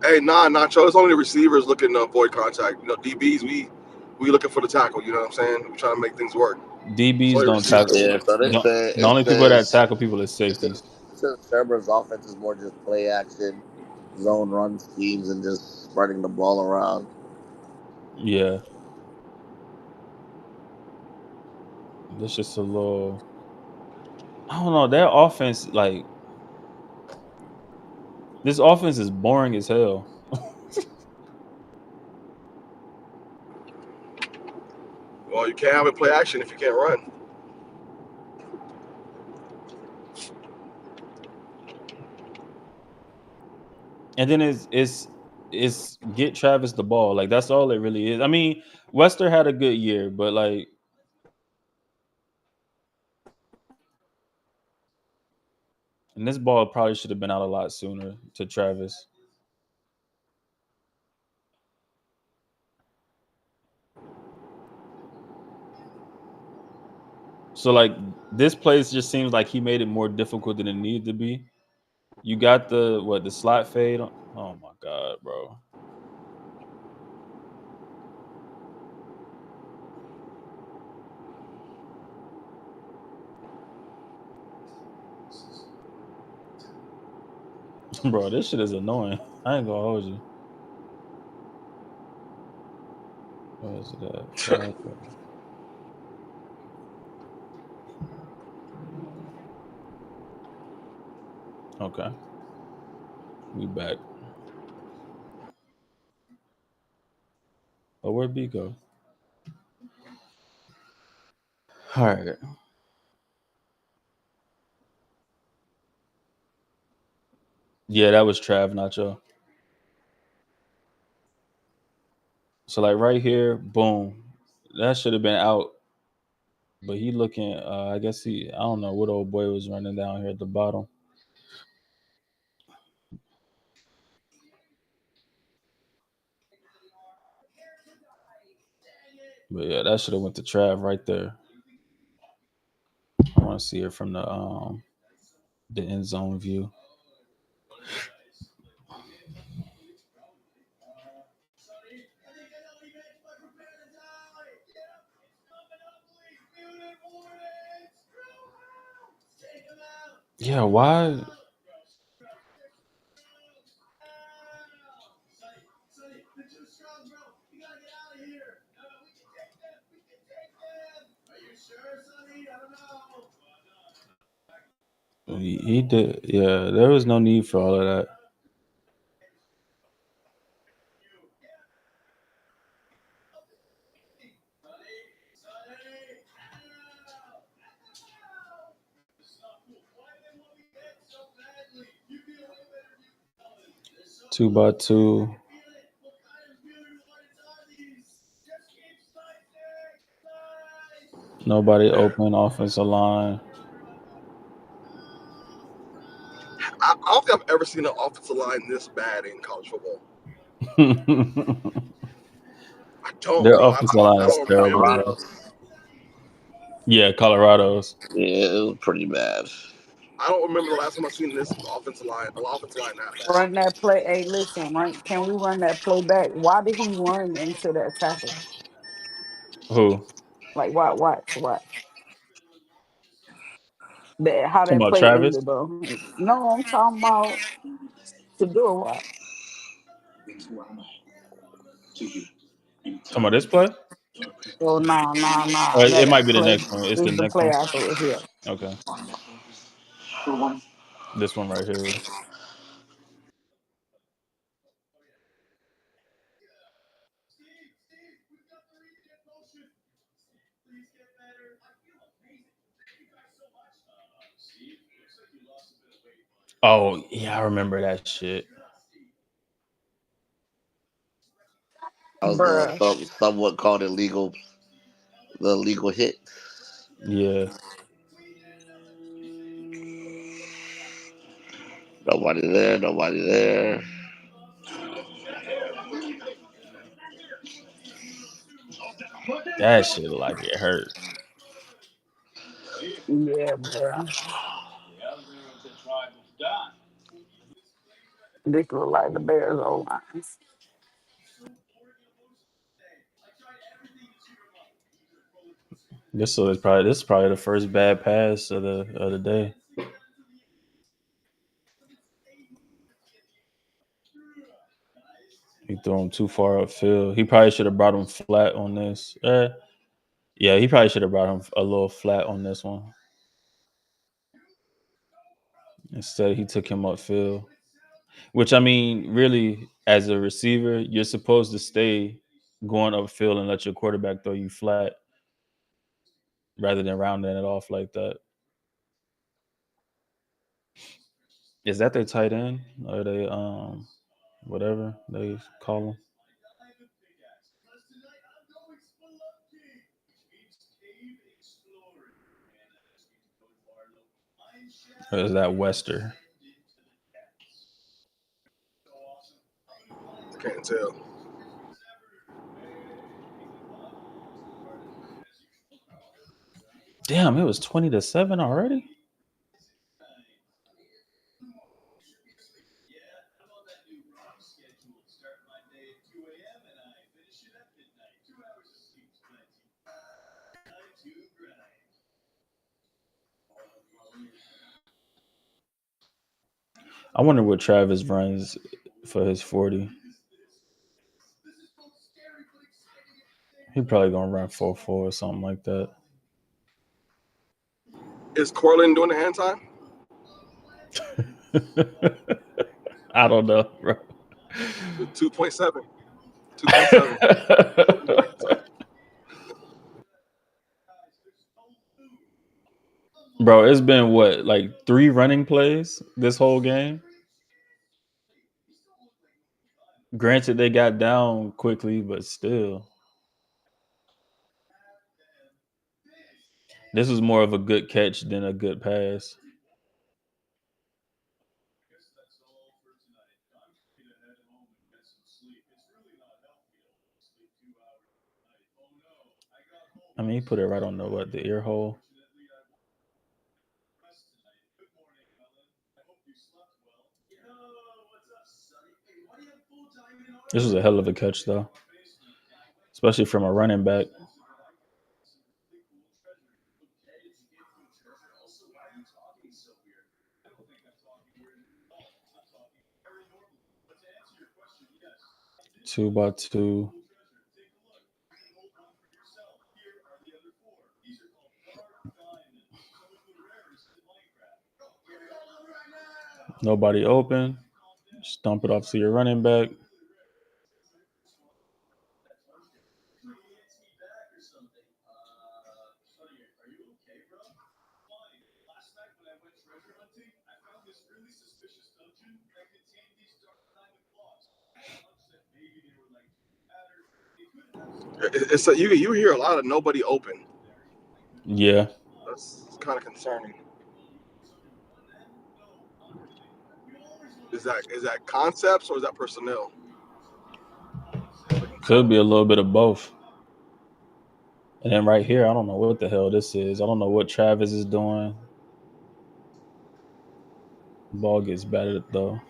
Hey, Nacho, it's only the receivers looking to avoid contact. DBs, we looking for the tackle. You know what I'm saying? We trying to make things work. It's DBs only don't receivers. tackle. Yeah, so they say The it only people that says tackle people is it says safeties. it says Shermer's offense is more just play action, zone run schemes, and just spreading the ball around. Yeah, that's just a little. I don't know. Their offense, like this offense, is boring as hell. Well, you can't have it play action if you can't run. And then it's get Travis the ball. Like that's all it really is. I mean, Wester had a good year, but like, and this ball probably should have been out a lot sooner to Travis. So like this place just seems like he made it more difficult than it needed to be. You got the slot fade. Oh my god, bro. Bro, this shit is annoying. I ain't gonna hold you. What is that? Flag? Okay, we back. Oh, where'd B go? All right. Yeah, that was Trav Nacho. So like right here, boom. That should have been out. But he looking I guess I don't know what old boy was running down here at the bottom. But yeah, that should have went to Trav right there. I want to see it from the end zone view. Yeah, why? He did. Yeah, there was no need for all of that. 2x2. Nobody open offensive line. I don't think I've ever seen an offensive line this bad in college football. I don't, Their bro. offensive line I is don't terrible, remember. bro. Yeah, Colorado's. Yeah, it was pretty bad. I don't remember the last time I seen this offensive line that bad. Run that play. Hey, listen, right? Can we run that play back? Why did he run into that tackle? Who? Like, watch. That how Talking that about play Travis? ended, bro. No, I'm talking about Shedeur. What? Talking about this play? Oh, nah. Or it That might be the play. next one. It's This the is the next play one. after it here. Okay. This one right here. Oh, yeah, I remember that shit. I was Bruh. somewhat called illegal, the legal hit. Yeah. Nobody there. Nobody there. That shit like it hurt. Yeah, bruh. This look like the Bears O line. This is probably the first bad pass of the day. He threw him too far upfield. He probably should have brought him flat on this. Yeah, he probably should have brought him a little flat on this one. Instead, he took him upfield. Which I mean, really, as a receiver, you're supposed to stay going upfield and let your quarterback throw you flat rather than rounding it off like that. Is that their tight end? Or they whatever they call them? Or is that Wester? Can't tell. Damn, it was 20-7 already. I wonder what Travis runs for his 40. He probably gonna run 4.4 or something like that. Is Cortland doing the hand time? I don't know, bro. 2.7. 2.7. Bro, it's been what, like 3 running plays this whole game? Granted, they got down quickly, but still. This was more of a good catch than a good pass. I mean, he put it right on the ear hole. This was a hell of a catch, though, especially from a running back. Two by two. Nobody open. Stomp it off to your running back. It's a, you hear a lot of nobody open. Yeah, That's kind of concerning. Is that concepts or is that personnel? could be a little bit of both. And then right here, I don't know what the hell this is. I don't know what Travis is doing. Ball gets batted though.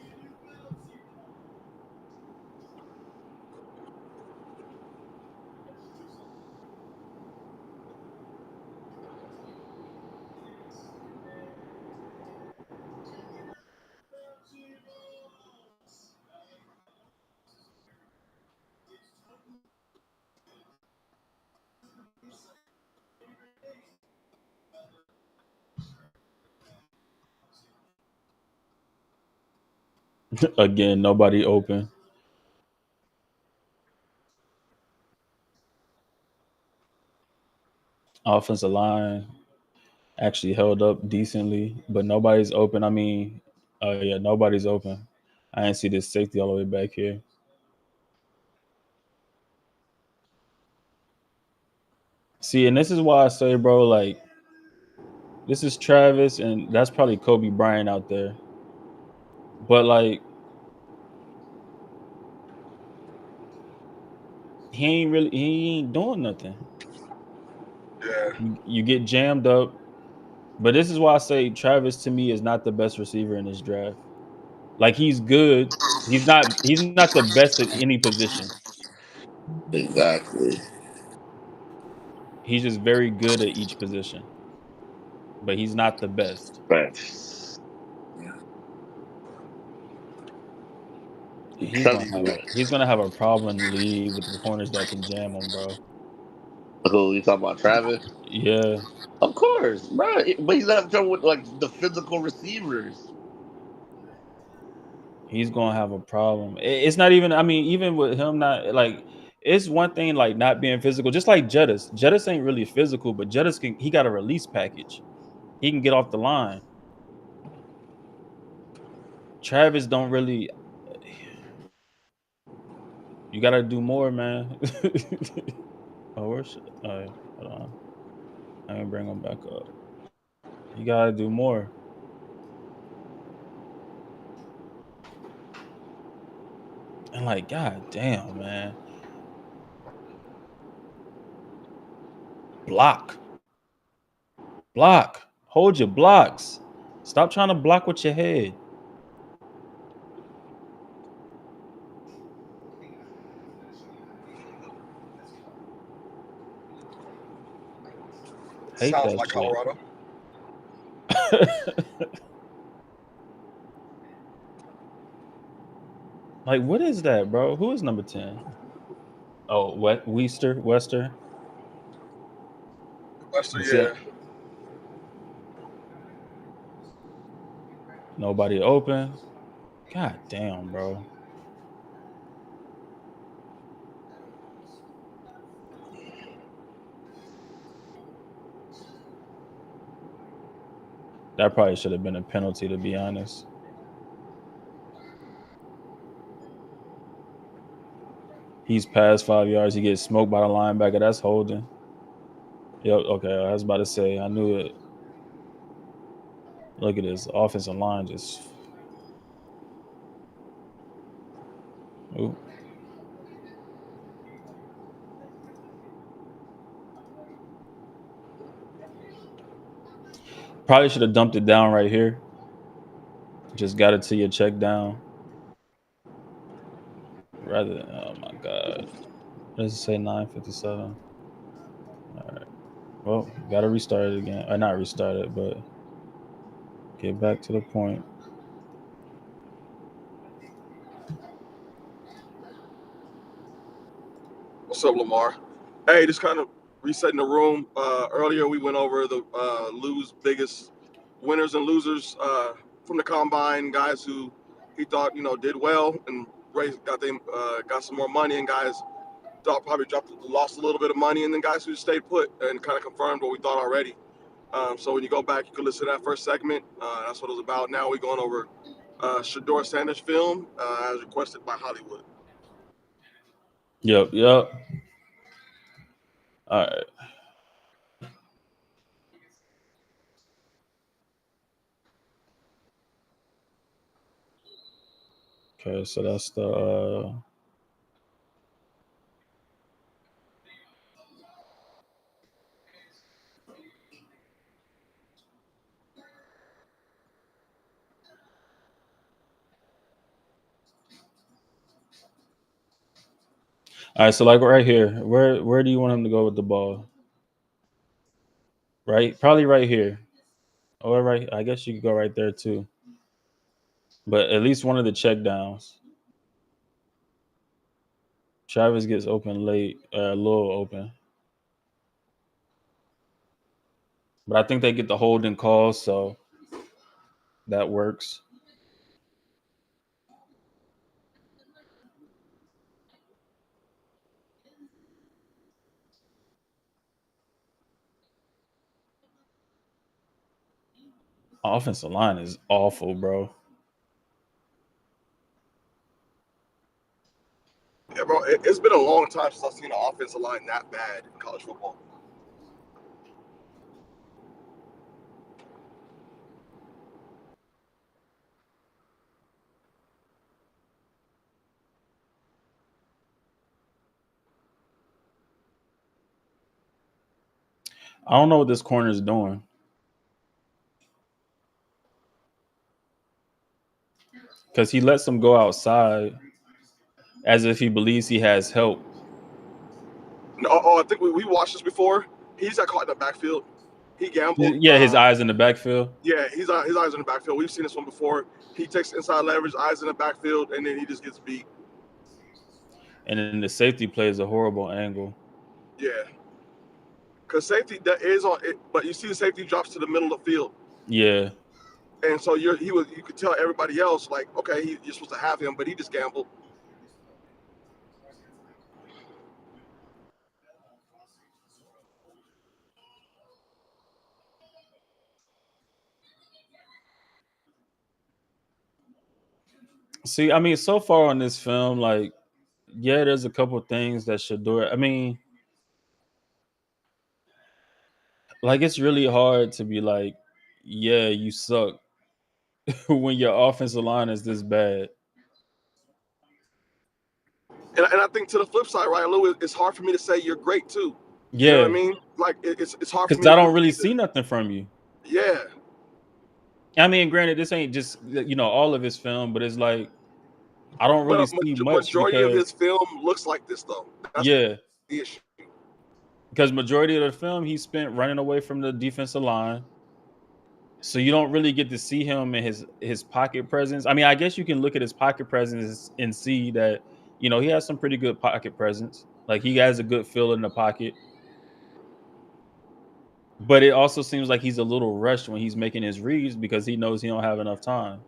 Again, nobody open. Offensive line actually held up decently, but nobody's open. I mean, oh yeah, nobody's open. I didn't see this safety all the way back here. See, and this is why I say, bro, like this is Travis, and that's probably Kobe Bryant out there. But like, he ain't doing nothing. Yeah. You get jammed up. But this is why I say Travis to me is not the best receiver in this draft. Like he's good. He's not the best at any position. Exactly. He's just very good at each position. But he's not the best. Facts. He's gonna Trust have me. a problem in the league with the corners that can jam him, bro. Who you talking about, Travis? Yeah, Of course, bro. But he's having trouble with like the physical receivers. he's gonna have a problem. It's not even. I mean, even with him not like, it's one thing like not being physical. Just like Jettis. Jettis ain't really physical, but Jettis can. He got a release package. He can get off the line. Travis don't really. You gotta do more, man. Oh, where's? All right, hold on. Let me bring him back up. You gotta do more. And like, god damn, man. Block. Block. Hold your blocks. Stop trying to block with your head. Hate Sounds that like shit. Colorado. Like, what is that, bro? Who is number 10? Oh, Wester. Lester, You see yeah. it? Nobody open. God damn, bro. That probably should have been a penalty, to be honest. He's past 5 yards. He gets smoked by the linebacker. That's holding. Yep. Okay. I was about to say. I knew it. Look at this offensive line just. Ooh. Probably should have dumped it down right here. Just got it to your check down. Rather than, oh my god. What does it say? 9:57. All right. Well, gotta restart it again. Or not restart it, but get back to the point. What's up, Lamar? Hey, just kind of resetting the room. Earlier, we went over the biggest winners and losers from the combine. Guys who he thought did well and got some more money, and guys thought probably lost a little bit of money, and then guys who stayed put and kind of confirmed what we thought already. So when you go back, you can listen to that first segment. That's what it was about. Now we're going over Shedeur Sanders' film as requested by Hollywood. Yep. All right. Okay, so that's the. All right, so like right here, where do you want him to go with the ball? Right, probably right here, or right. I guess you could go right there too. But at least one of the check downs. Travis gets open late, a little open, but I think they get the holding call, so that works. Offensive line is awful, bro. Yeah, bro, it's been a long time since I've seen an offensive line that bad in college football. I don't know what this corner is doing because he lets him go outside as if he believes he has help. No, I think we watched this before. He's got caught in the backfield. He gambled. Yeah, his eyes in the backfield, Yeah, his eyes in the backfield. We've seen this one before. He takes inside leverage, eyes in the backfield, and then he just gets beat. and then the safety plays a horrible angle. Yeah, because safety that is on it, but you see the safety drops to the middle of the field, Yeah. and so you could tell everybody else like, okay, you're supposed to have him, but he just gambled. See, I mean, so far on this film, like, yeah, there's a couple things that Shedeur. I mean, like, it's really hard to be like, yeah, you suck when your offensive line is this bad. And I think to the flip side, right, Lou, it's hard for me to say you're great too. You know what I Yeah, mean? Like it's hard for because me I to do don't really either. see nothing from you. Yeah, I mean, granted, this ain't just all of his film, but it's like I don't but really see much majority of his because film looks like this though. That's yeah, the issue. because majority of the film he spent running away from the defensive line. So you don't really get to see him in his pocket presence. I mean, I guess you can look at his pocket presence and see that he has some pretty good pocket presence. Like he has a good feel in the pocket, but it also seems like he's a little rushed when he's making his reads because he knows he don't have enough time.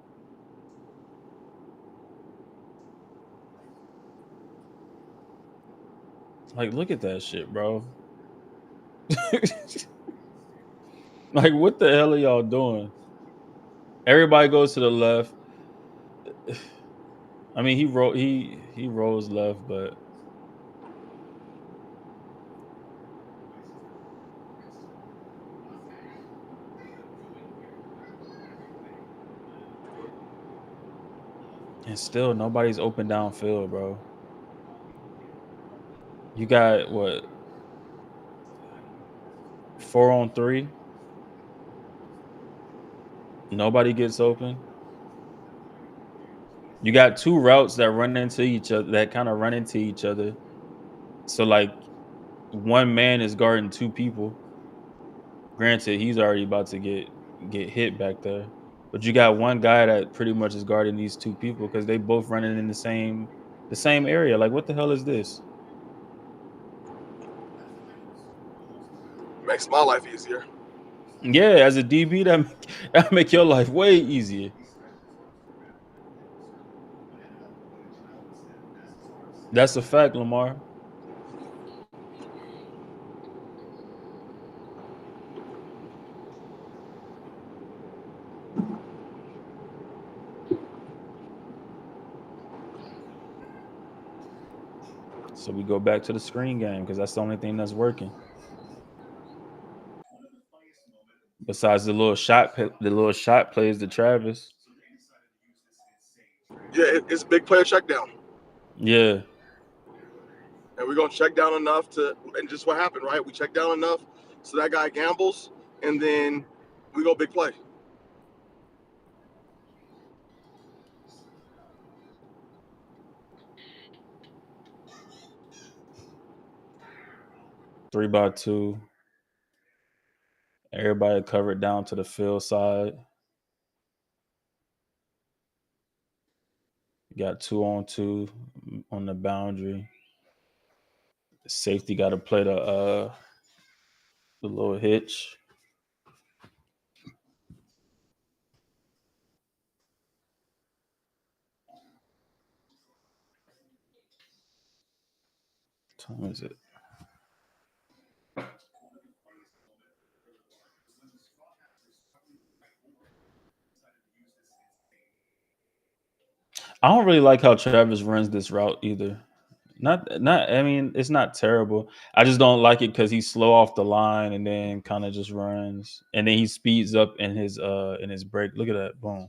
Like, look at that shit, bro. Like, what the hell are y'all doing? Everybody goes to the left. I mean, he rolls left, but and still nobody's open downfield, bro. You got what 4-on-3? Nobody gets open. You got two routes that run into each other, that kind of run into each other. So like one man is guarding two people. Granted, he's already about to get hit back there. But you got one guy that pretty much is guarding these two people because they both running in the same area. Like, what the hell is this? Makes my life easier. Yeah, as a DB, that make your life way easier. That's a fact, Lamar. So we go back to the screen game because that's the only thing that's working. Besides the little shot plays to Travis. Yeah, it's big player check down. Yeah. And we're gonna check down enough and just what happened, right? We check down enough so that guy gambles, and then we go big play. Three by two. Everybody covered down to the field side. Got 2-on-2 on the boundary. Safety got to play the little hitch. What time is it? I don't really like how Travis runs this route either. Not. I mean, it's not terrible. I just don't like it because he's slow off the line and then kind of just runs, and then he speeds up in his break. Look at that, boom.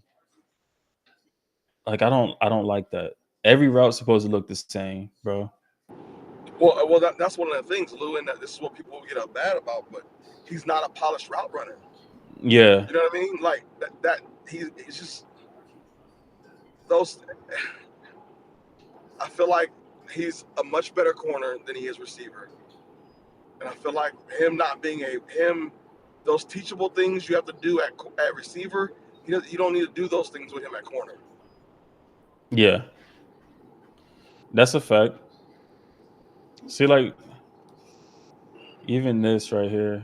Like I don't like that. Every route's supposed to look the same, bro. Well, that's one of the things, Lou, and this is what people get up bad about. But he's not a polished route runner. Yeah. You know what I mean? Like that he's just those. I feel like he's a much better corner than he is receiver, and I feel like him not being those teachable things you have to do at receiver. You don't need to do those things with him at corner. Yeah. That's a fact. See, like, even this right here.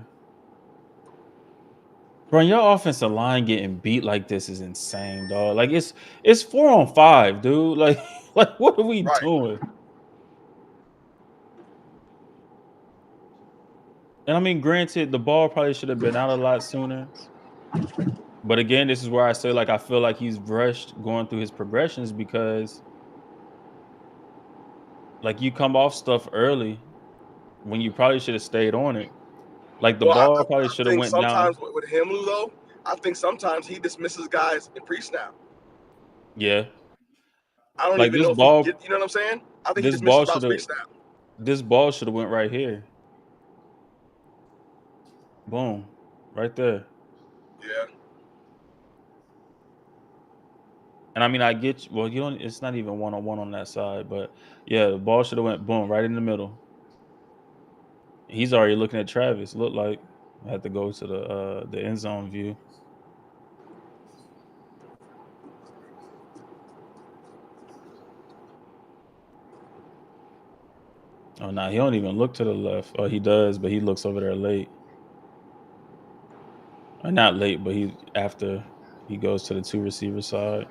Bro, your offensive line getting beat like this is insane, dog. Like, it's 4-on-5, dude. Like what are we doing? And I mean, granted, the ball probably should have been out a lot sooner. But again, this is where I say, like, I feel like he's rushed going through his progressions because, like, you come off stuff early when you probably should have stayed on it. Like, the ball probably should have went down. Sometimes with him, Lou, though, I think sometimes he dismisses guys in pre-snap. Yeah. I don't like even this know ball, if you know what I'm saying? I think this he ball dismisses should pre-snap. This ball should have went right here. Boom. Right there. Yeah. And I mean, I get you. Well, you don't. It's not even 1-on-1 on that side, but yeah, the ball should have went boom right in the middle. He's already looking at Travis. Looked like I had to go to the end zone view. Oh, no, he don't even look to the left. Oh, he does, but he looks over there late. Or not late, but after he goes to the 2 receiver side.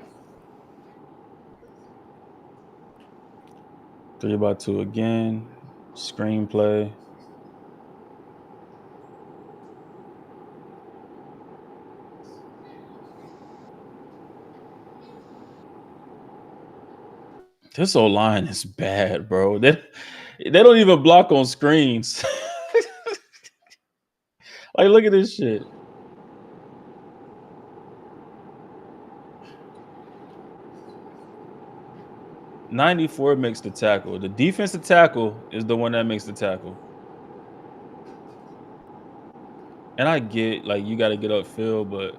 3 by 2 again. Screenplay. This old line is bad, bro. They don't even block on screens. Like, look at this shit. '94 makes the tackle. The defensive tackle is the one that makes the tackle. And I get, like, you got to get upfield, but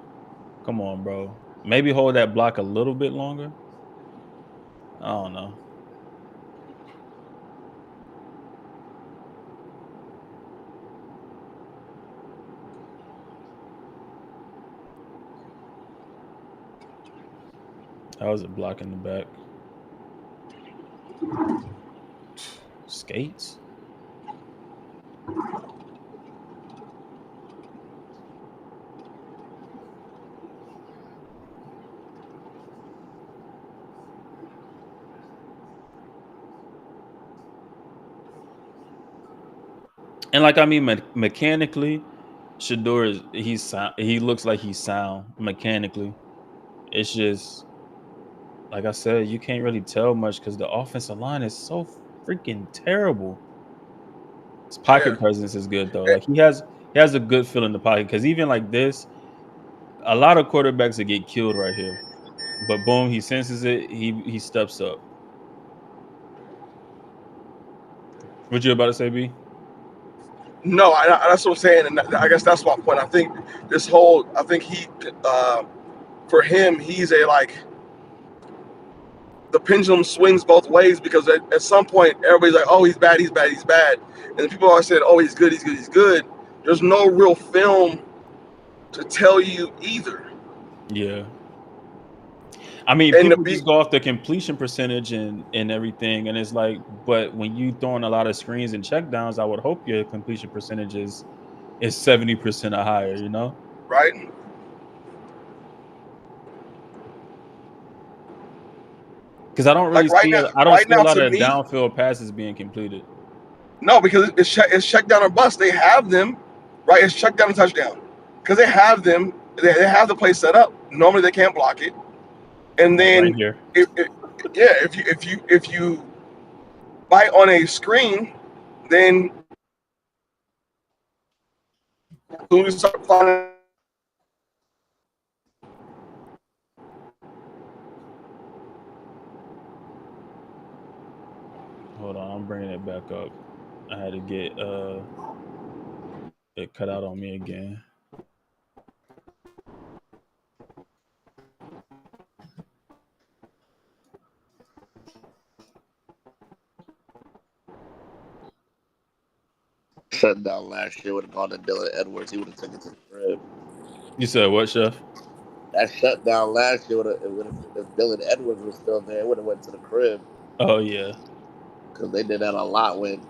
come on, bro. Maybe hold that block a little bit longer. I don't know. That was a block in the back. Skates. And, like, I mean, mechanically, Shedeur he looks like he's sound mechanically. It's just, like I said, you can't really tell much because the offensive line is so freaking terrible. His pocket presence is good though. Like, he has a good feel in the pocket because even like this, a lot of quarterbacks that get killed right here, but boom, he senses it. He steps up. What you about to say, B? No, that's what I'm saying, and I guess that's my point. I think he, for him, he's a like the pendulum swings both ways because at some point everybody's like, oh, he's bad, he's bad, he's bad, and then people always saying, oh, he's good, he's good, he's good. There's no real film to tell you either. Yeah. I mean, And people just go off the completion percentage and everything, and it's like, but when you throwing a lot of screens and checkdowns, I would hope your completion percentage is 70% or higher, you know? Right. Because I don't really like see right now, a lot to of me, downfield passes being completed. no, because it's check down or bust. They have them, right? It's check down and touchdown because they have them. They have the play set up. Normally they can't block it, and Like right then here. if you bite on a screen, then you start finding. Hold on, I'm bringing it back up. I had to get it cut out on me again. Shut down last year would have gone to Dylan Edwards. He would have taken it to the crib. You said what, Chef? That shutdown last year if Dylan Edwards was still there, it would have went to the crib. Oh yeah, because they did that a lot when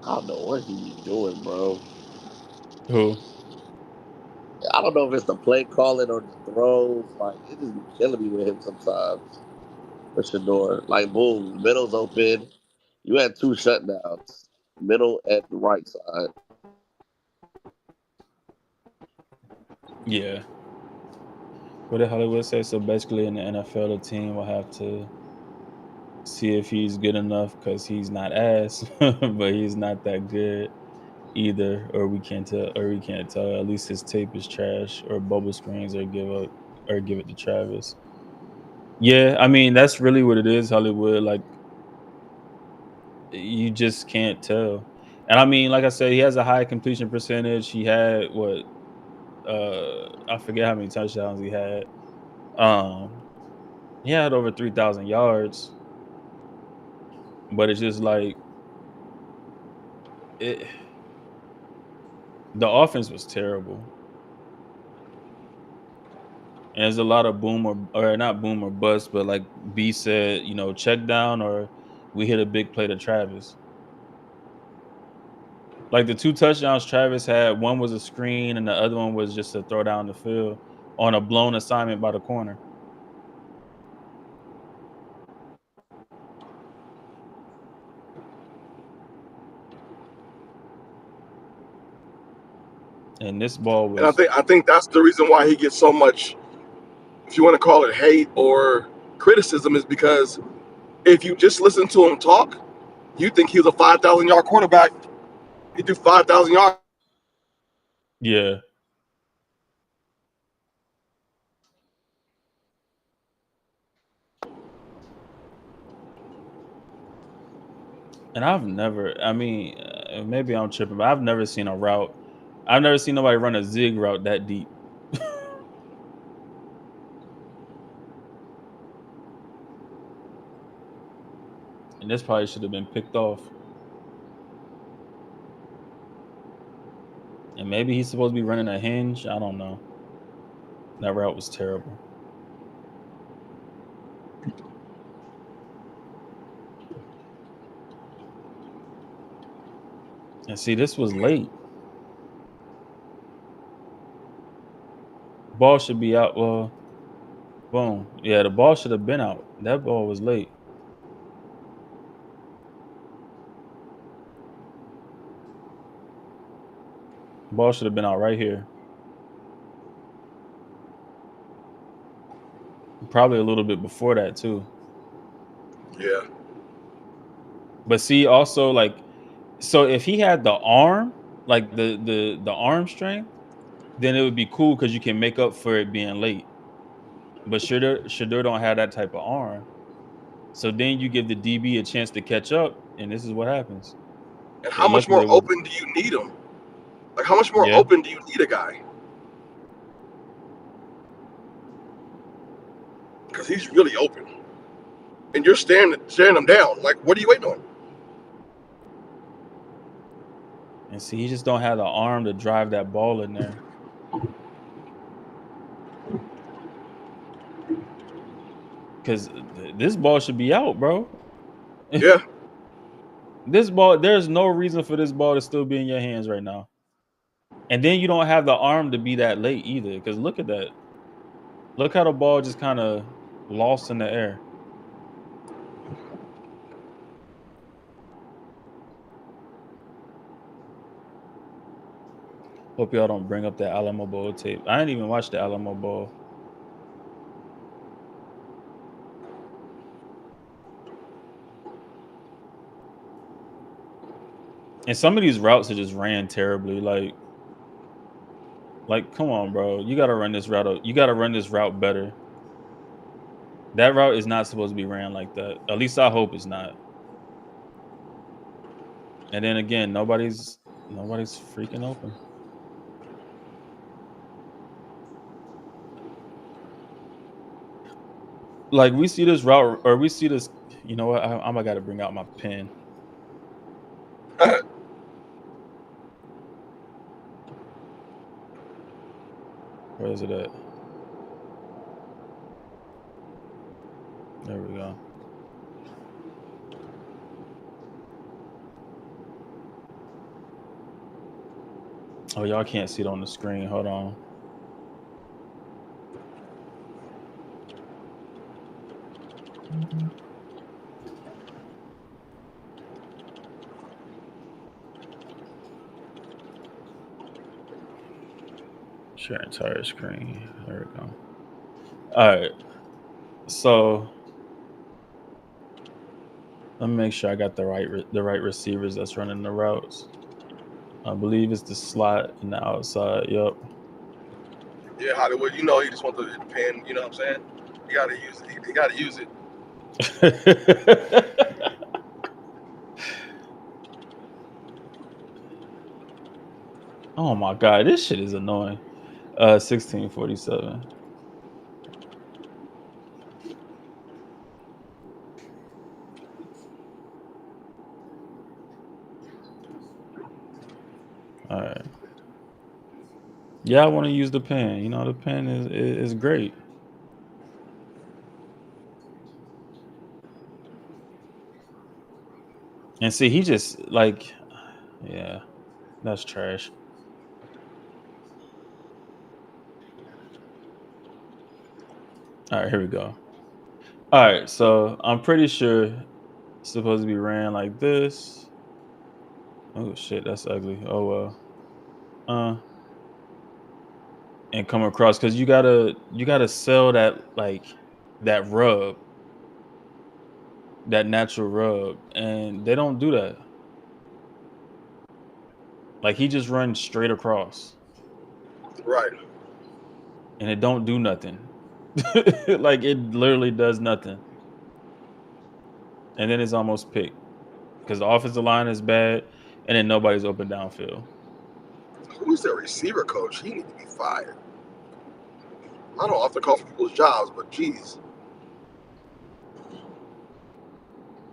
I don't know what he's doing, bro. who? I don't know if it's the play calling or the throws. Like it just be killing me with him sometimes. For Shedeur, like boom, middle's open. You had two shutdowns, middle and right side. Yeah. What did Hollywood say? So basically, in the NFL, the team will have to see if he's good enough because he's not ass, but he's not that good either, or we can't tell. At least his tape is trash, or bubble screens, or give it to Travis. Yeah, I mean that's really what it is, Hollywood. Like you just can't tell. And I mean, like I said, he has a high completion percentage. He had what? I forget how many touchdowns he had. He had over 3,000 yards, but it's just like it. The offense was terrible, and there's a lot of boom or not boom or bust, but like B said, check down or we hit a big play to Travis. Like the two touchdowns Travis had, one was a screen and the other one was just a throw down the field on a blown assignment by the corner. And this ball And was I think that's the reason why he gets so much, if you want to call it hate or criticism, is because if you just listen to him talk, you think he was a 5,000-yard quarterback. He do 5,000 yards. yeah. And maybe I'm tripping, but I've never seen a route. I've never seen nobody run a zig route that deep. And this probably should have been picked off. And maybe he's supposed to be running a hinge. I don't know. That route was terrible. And see, this was late. Ball should be out. Well, boom. Yeah, the ball should have been out. That ball was late. Ball should have been out right here. Probably a little bit before that too. Yeah. But see, also like, so if he had the arm, like the arm strength, then it would be cool because you can make up for it being late. But Shedeur don't have that type of arm. So then you give the DB a chance to catch up, and this is what happens. And how much Luckily, more it was open do you need him? Like, how much more yeah. open do you need a guy? Because he's really open, and you're staring him down. Like, what are you waiting on? And see, he just don't have the arm to drive that ball in there. Because this ball should be out, bro. Yeah, This ball, there's no reason for this ball to still be in your hands right now. And then you don't have the arm to be that late either. Because look at that. Look how the ball just kind of lost in the air. Hope y'all don't bring up that Alamo Bowl tape. I didn't even watch the Alamo Bowl. And some of these routes are just ran terribly. Like, come on, bro. You gotta run this route. You gotta run this route better. That route is not supposed to be ran like that. At least I hope it's not. And then again, nobody's freaking open. Like we see this route, or we see this. You know what? I'm gotta bring out my pen. Where is it at? There we go. Oh, y'all can't see it on the screen. Hold on. Share entire screen. There we go. All right. So let me make sure I got the right receivers that's running the routes. I believe it's the slot and the outside. Yep. yeah, Hollywood. You know, he just wants the pen. You know what I'm saying? You gotta use it. You gotta use it. Oh my god, this shit is annoying. 1647. All right. Yeah, I want to use the pen. You know, the pen is great. And see, he just like, yeah, that's trash. All right, here we go. All right, so I'm pretty sure it's supposed to be ran like this. Oh shit, that's ugly. Oh well. And come across because you gotta sell that that rub, that natural rub, and they don't do that. Like he just runs straight across, Right. and it don't do nothing. Like it literally does nothing, and then it's almost picked because the offensive line is bad, and then nobody's open downfield. Who's their receiver coach? He needs to be fired. I don't often call for people's jobs, but geez.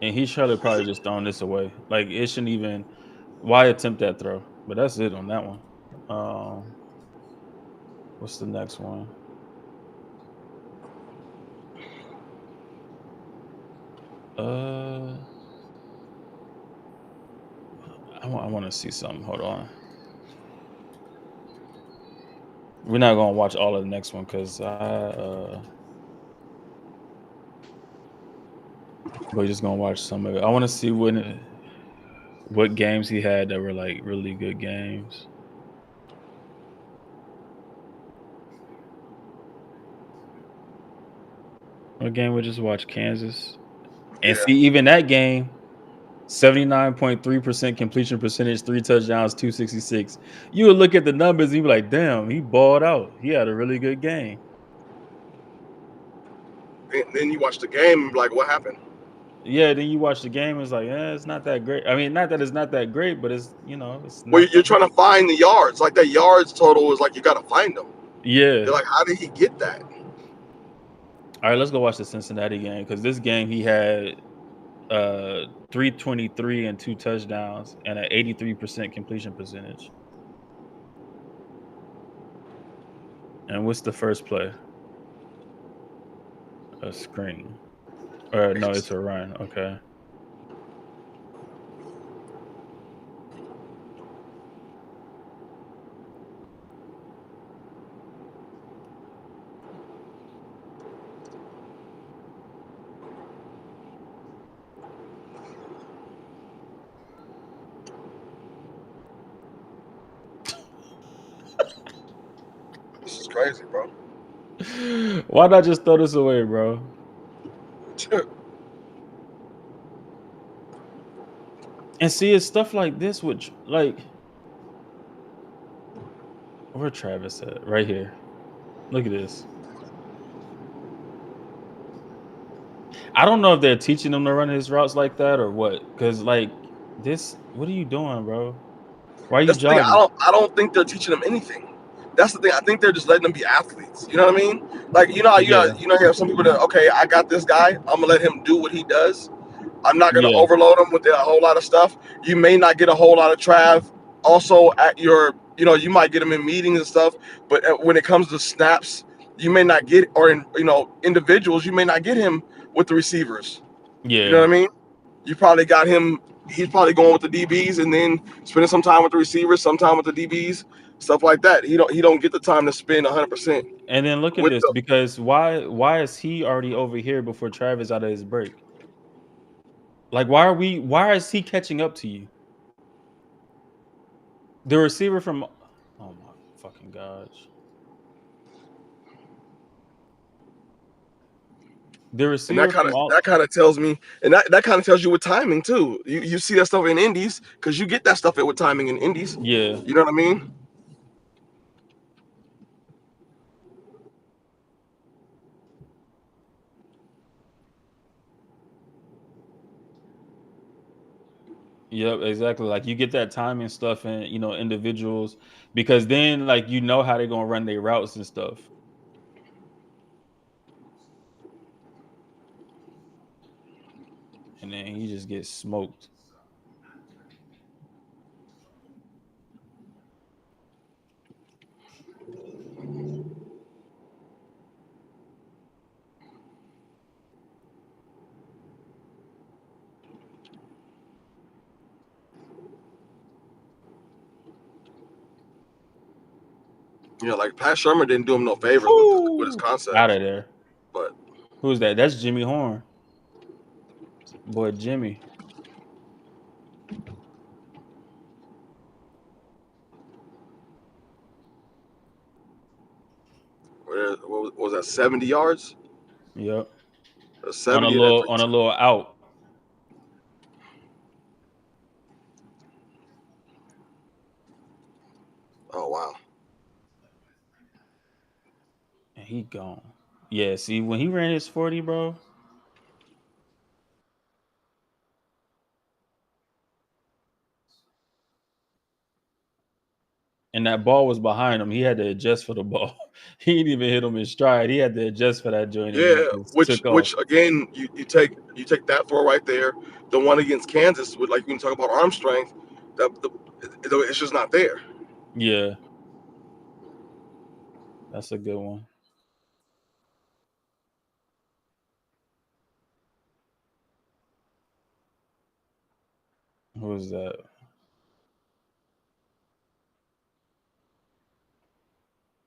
And he should have probably just thrown this away. Like it shouldn't even. Why attempt that throw? But that's it on that one. What's the next one? I want to see something. Hold on. We're not gonna watch all of the next one because we're just gonna watch some of it. I want to see what games he had that were like really good games. What game we just watched? Kansas. And Yeah. see, even that game, 79.3% completion percentage, 3 touchdowns, 266. You would look at the numbers and you be like, damn, he balled out. He had a really good game. And then you watch the game and be like, what happened? Yeah, then you watch the game, it's like, it's not that great. I mean, not that it's not that great, but it's it's Well, not you're that trying great. to find the yards. Like that yards total is like you got to find them. Yeah. You're like, how did he get that? All right, let's go watch the Cincinnati game because this game he had 323 and 2 touchdowns and an 83% completion percentage. And what's the first play? A screen. Or no, it's a run. Okay. This is crazy, bro. Why not just throw this away, bro? And see, it's stuff like this, which like where Travis at? Right here. Look at this. I don't know if they're teaching him to run his routes like that or what. Because like this, what are you doing, bro? Why are you That's the thing. jogging? I don't think they're teaching them anything. That's the thing. I think they're just letting them be athletes. You know what I mean? Like you know, how Yeah. you have some people that okay, I got this guy. I'm gonna let him do what he does. I'm not gonna Yeah. overload him with a whole lot of stuff. You may not get a whole lot of trav. Also, at your, you might get him in meetings and stuff. But when it comes to snaps, you may not get, or in individuals, you may not get him with the receivers. You know Yeah. what I mean? You probably got him. He's probably going with the DBs and then spending some time with the receivers, some time with the DBs, stuff like that. He don't get the time to spend 100% And then look at with this, them. because why is he already over here before Travis out of his break? Like why is he catching up to you? The receiver from oh my fucking gosh. The And that receiver kind from of all that kind of tells me, and that kind of tells you with timing too. You see that stuff in indies because you get that stuff with timing in indies. yeah. You know what I mean? Yep, exactly. Like you get that timing stuff and individuals because then like how they're gonna run their routes and stuff. And then he just gets smoked. Like Pat Shermer didn't do him no favors with his Out concepts, of there. but Who's that? That's Jimmy Horn. Boy, Jimmy. what was that, 70 yards? Yep. On a 70 and then little three. on a little out. Oh wow. And he gone. Yeah, see, when he ran his 40, bro. And that ball was behind him. He had to adjust for the ball. He didn't even hit him in stride. He had to adjust for that joint, and Yeah, he just which took off. which again, you take that throw right there, the one against Kansas with, like, when you talk about arm strength, it's just not there. Yeah, that's a good one. Who was that?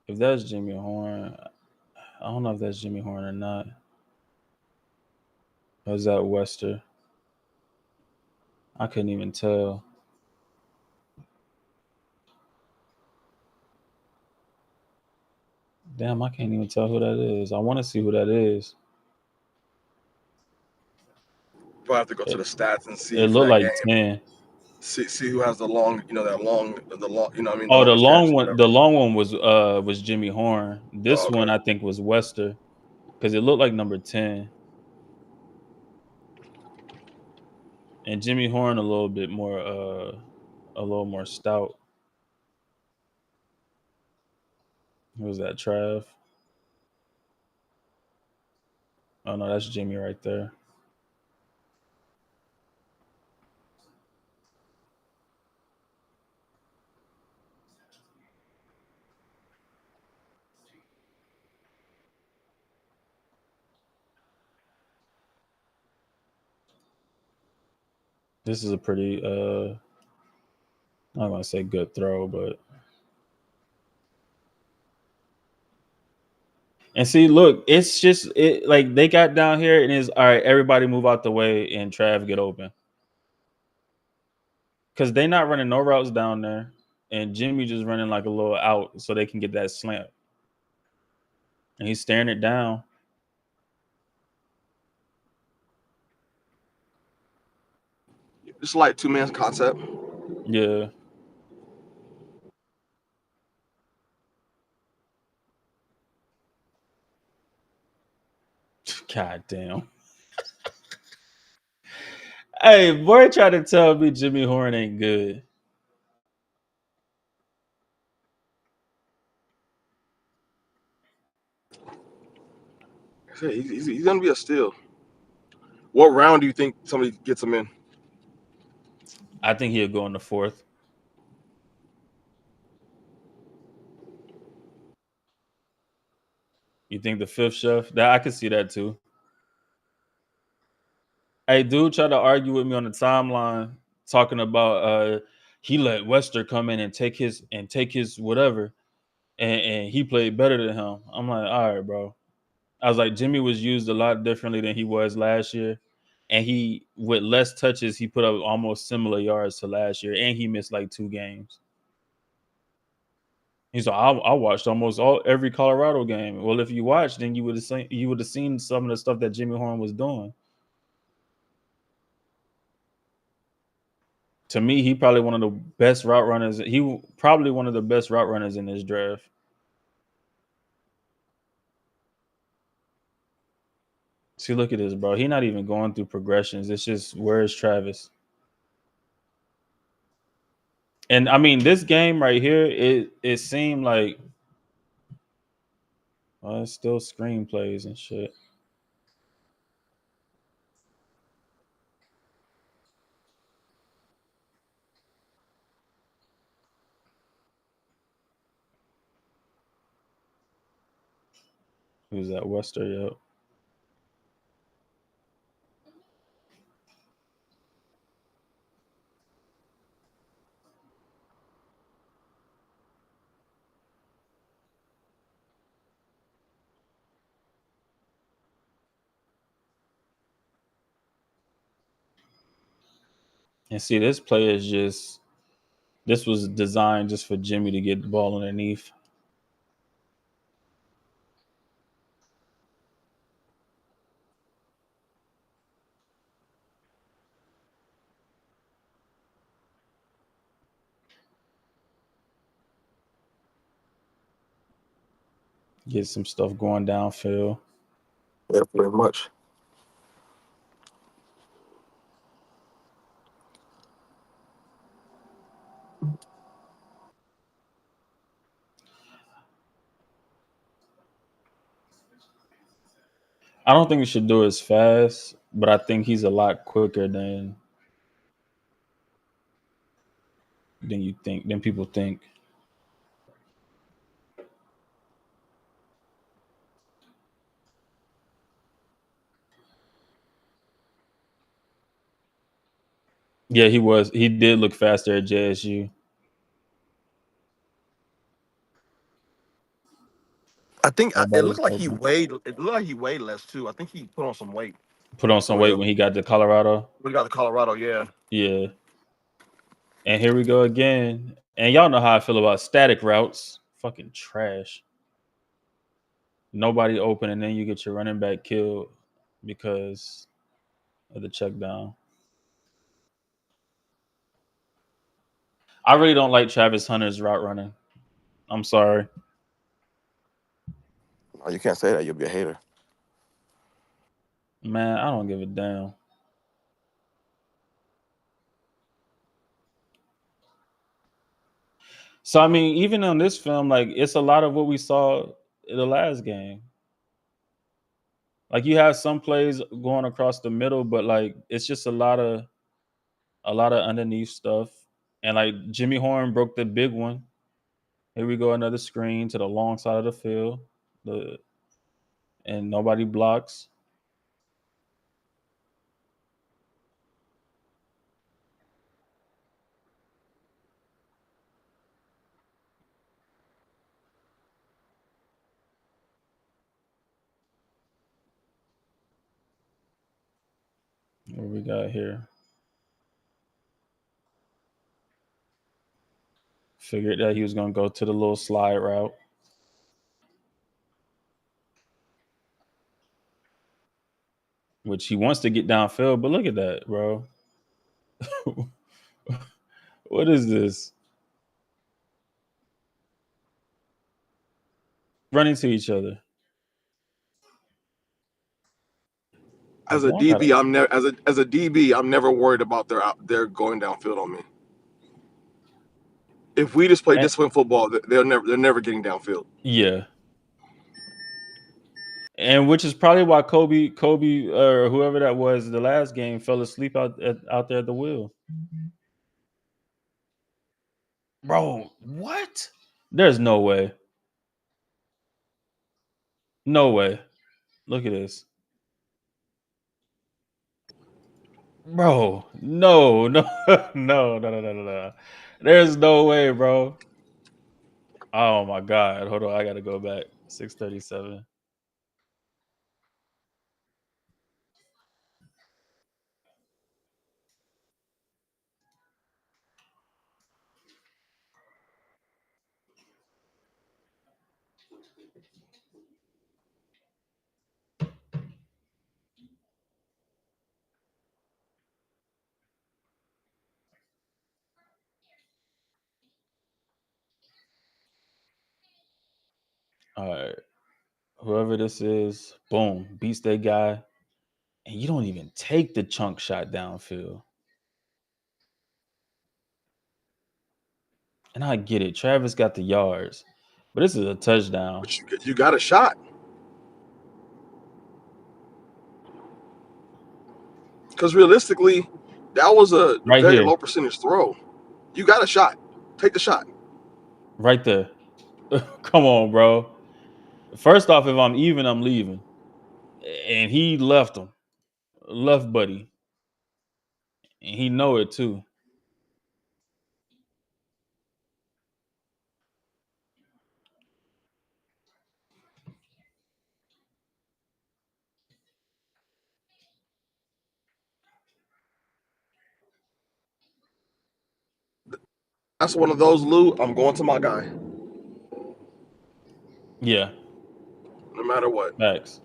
If that's Jimmy Horn, I don't know if that's Jimmy Horn or not. Or was that Wester? I couldn't even tell. Damn, I can't even tell who that is. I want to see who that is. probably have to go to It, the stats and see it for looked that like game. 10. See who has the long, the long, the Oh, the longest long catch. one. The long one was Jimmy Horn. Oh, This one okay. I think was Wester because it looked like number 10. And Jimmy Horn a little more stout. Who was that? Trav? Oh no, that's Jimmy right there. This is a pretty I'm not gonna say good throw, but and see, look, it's just it like they got down here and it's all right, everybody move out the way and Trav get open. Cause they not running no routes down there. And Jimmy just running like a little out so they can get that slant. And he's staring it down. It's like 2 man's concept. Yeah. God damn. Hey, boy tried to tell me Jimmy Horn ain't good. He's gonna be a steal. What round do you think somebody gets him in? I think he'll go in the fourth. You think the fifth, Chef? That I could see that too. Hey, dude tried to argue with me on the timeline talking about he let Wester come in and take his whatever and he played better than him. I'm like, all right, bro. I was like, Jimmy was used a lot differently than he was last year. And he, with less touches, he put up almost similar yards to last year. And he missed like 2 games. He's like, I watched almost every Colorado game. Well, if you watched, then you would have seen some of the stuff that Jimmy Horn was doing. To me, he probably one of the best route runners. He probably one of the best route runners in this draft. See, look at this, bro. He's not even going through progressions. It's just where's Travis? And I mean, this game right here, it seemed like it's still screenplays and shit. Who's that? Wester, yep. And see, this play is just this was designed just for Jimmy to get the ball underneath. Get some stuff going downfield. Yeah, pretty much. I don't think he should do it as fast, but I think he's a lot quicker than people think. Yeah, he was. He did look faster at JSU. I think it Everybody looked was like he open. weighed. It looked like he weighed less too. I think he put on some weight Put on some for weight real. when he got to Colorado. We got to Colorado, yeah. Yeah. And here we go again. And y'all know how I feel about static routes. Fucking trash. Nobody open, and then you get your running back killed because of the check down. I really don't like Travis Hunter's route running. I'm sorry. Oh, you can't say that. You'll be a hater. Man, I don't give a damn. So I mean, even on this film, like it's a lot of what we saw in the last game. Like you have some plays going across the middle, but like it's just a lot of underneath stuff. And like Jimmy Horn broke the big one. Here we go, another screen to the long side of the field. And nobody blocks. What we got here? Figured that he was gonna go to the little slide route, which he wants to get downfield. But look at that, bro. What is this? Running to each other. As a DB, I'm never as a DB, I'm never worried about their going downfield on me. If we just play discipline football, they're never getting downfield. Yeah. And which is probably why Kobe, or whoever that was the last game fell asleep out there at the wheel. Bro, what? There's no way. No way. Look at this. Bro, no. No. There's no way, bro. Oh my God. Hold on. I gotta go back. 637. All right. Whoever this is, boom, beats that guy. And you don't even take the chunk shot downfield. And I get it. Travis got the yards, but this is a touchdown. But you got a shot. Because realistically, that was a Right very here. low percentage throw. You got a shot. Take the shot. Right there. Come on, bro. First off, if I'm even, I'm leaving. And he left him. Left buddy. And he know it too. That's one of those, Lou. I'm going to my guy. Yeah. No matter what. Facts.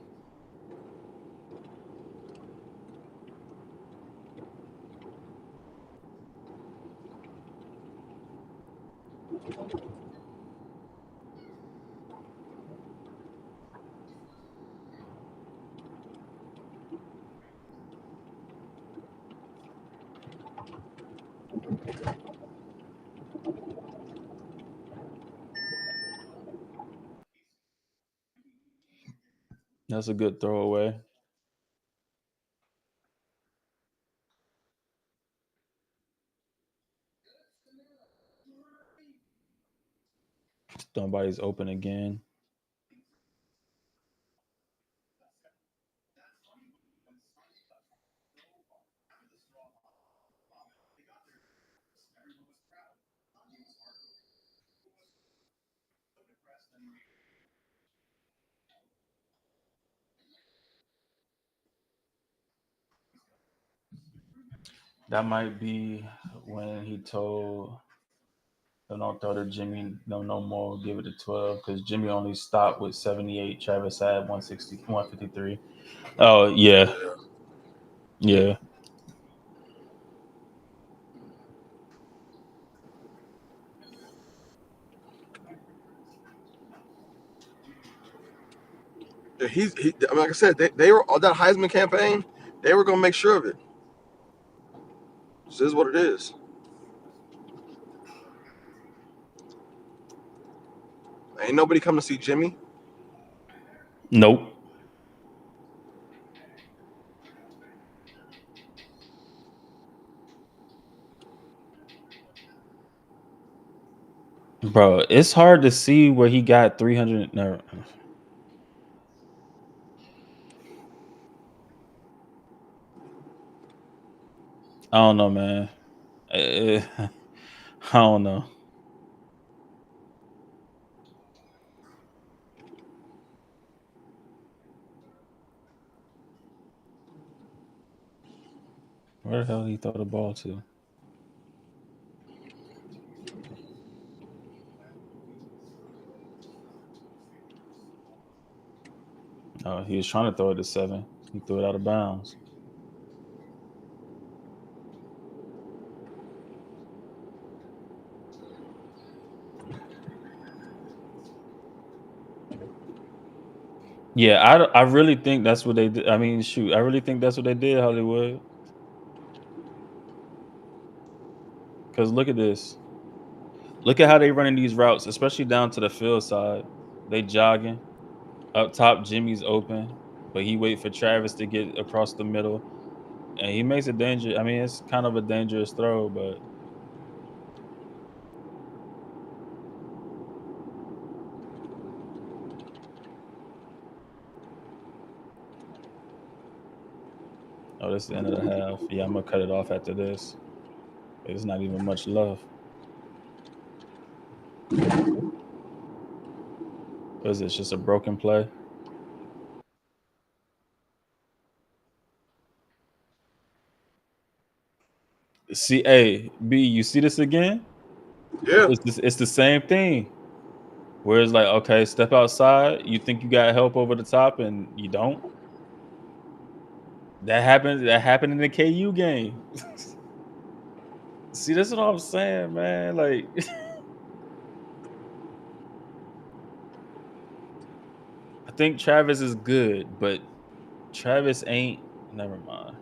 That's a good throwaway. Somebody's open again. That might be when he told don't throw to Jimmy no more, give it to 12, because Jimmy only stopped with 78. Travis had 160, 153. Oh, yeah. Yeah. Like I said, they were on that Heisman campaign. They were gonna make sure of it. This is what it is. Ain't nobody come to see Jimmy. Nope. Bro, it's hard to see where he got 300. No, I don't know, man. I don't know. Where the hell did he throw the ball to? Oh, he was trying to throw it to 7. He threw it out of bounds. Yeah, I really think that's what they did. I mean, shoot, I really think that's what they did, Hollywood. Because look at this. Look at how they running these routes, especially down to the field side. They jogging. Up top, Jimmy's open, but he wait for Travis to get across the middle. And he makes a danger. I mean, it's kind of a dangerous throw, but oh, this is the end of the half. Yeah, I'm gonna cut it off after this. It's not even much love. What is it? Just a broken play? See, A, B, you see this again? Yeah. It's the same thing. Where it's like, okay, step outside. You think you got help over the top, and you don't. That happened. That happened in the KU game. See, that's what I'm saying, man. Like, I think Travis is good, but Travis ain't. Never mind.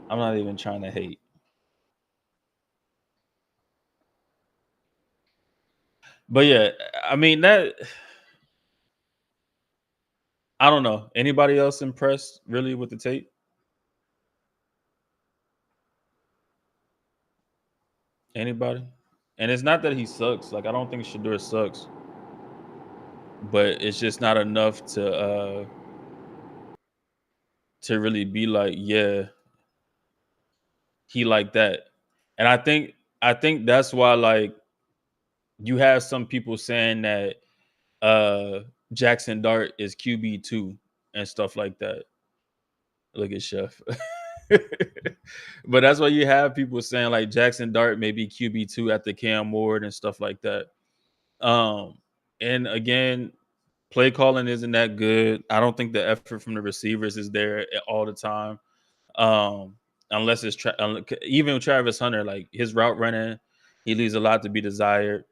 I'm not even trying to hate. But yeah, I mean that. I don't know. Anybody else impressed really with the tape? Anybody? And it's not that he sucks. Like I don't think Shedeur sucks, but it's just not enough to really be like, yeah, he like that. And I think that's why like you have some people saying that Jackson Dart is QB2 and stuff like that. Look at Chef. But that's why you have people saying like Jackson Dart may be QB2 after Cam Ward and stuff like that. Um, and again, play calling isn't that good. I don't think the effort from the receivers is there all the time. Unless it's even Travis Hunter, like his route running, he leaves a lot to be desired,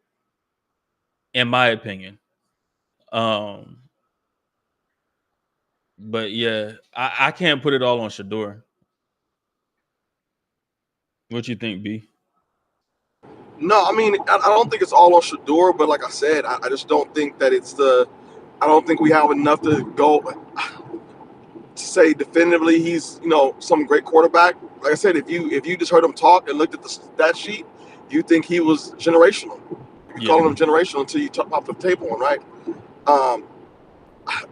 in my opinion. Um, but yeah, I can't put it all on Shedeur. What you think, B? No, I mean I don't think it's all on Shedeur, but like I said, I just don't think that it's the. I don't think we have enough to go to say definitively he's some great quarterback. Like I said, if you just heard him talk and looked at the stat sheet, you think he was generational. You're calling him generational until you pop the table on, right? Um,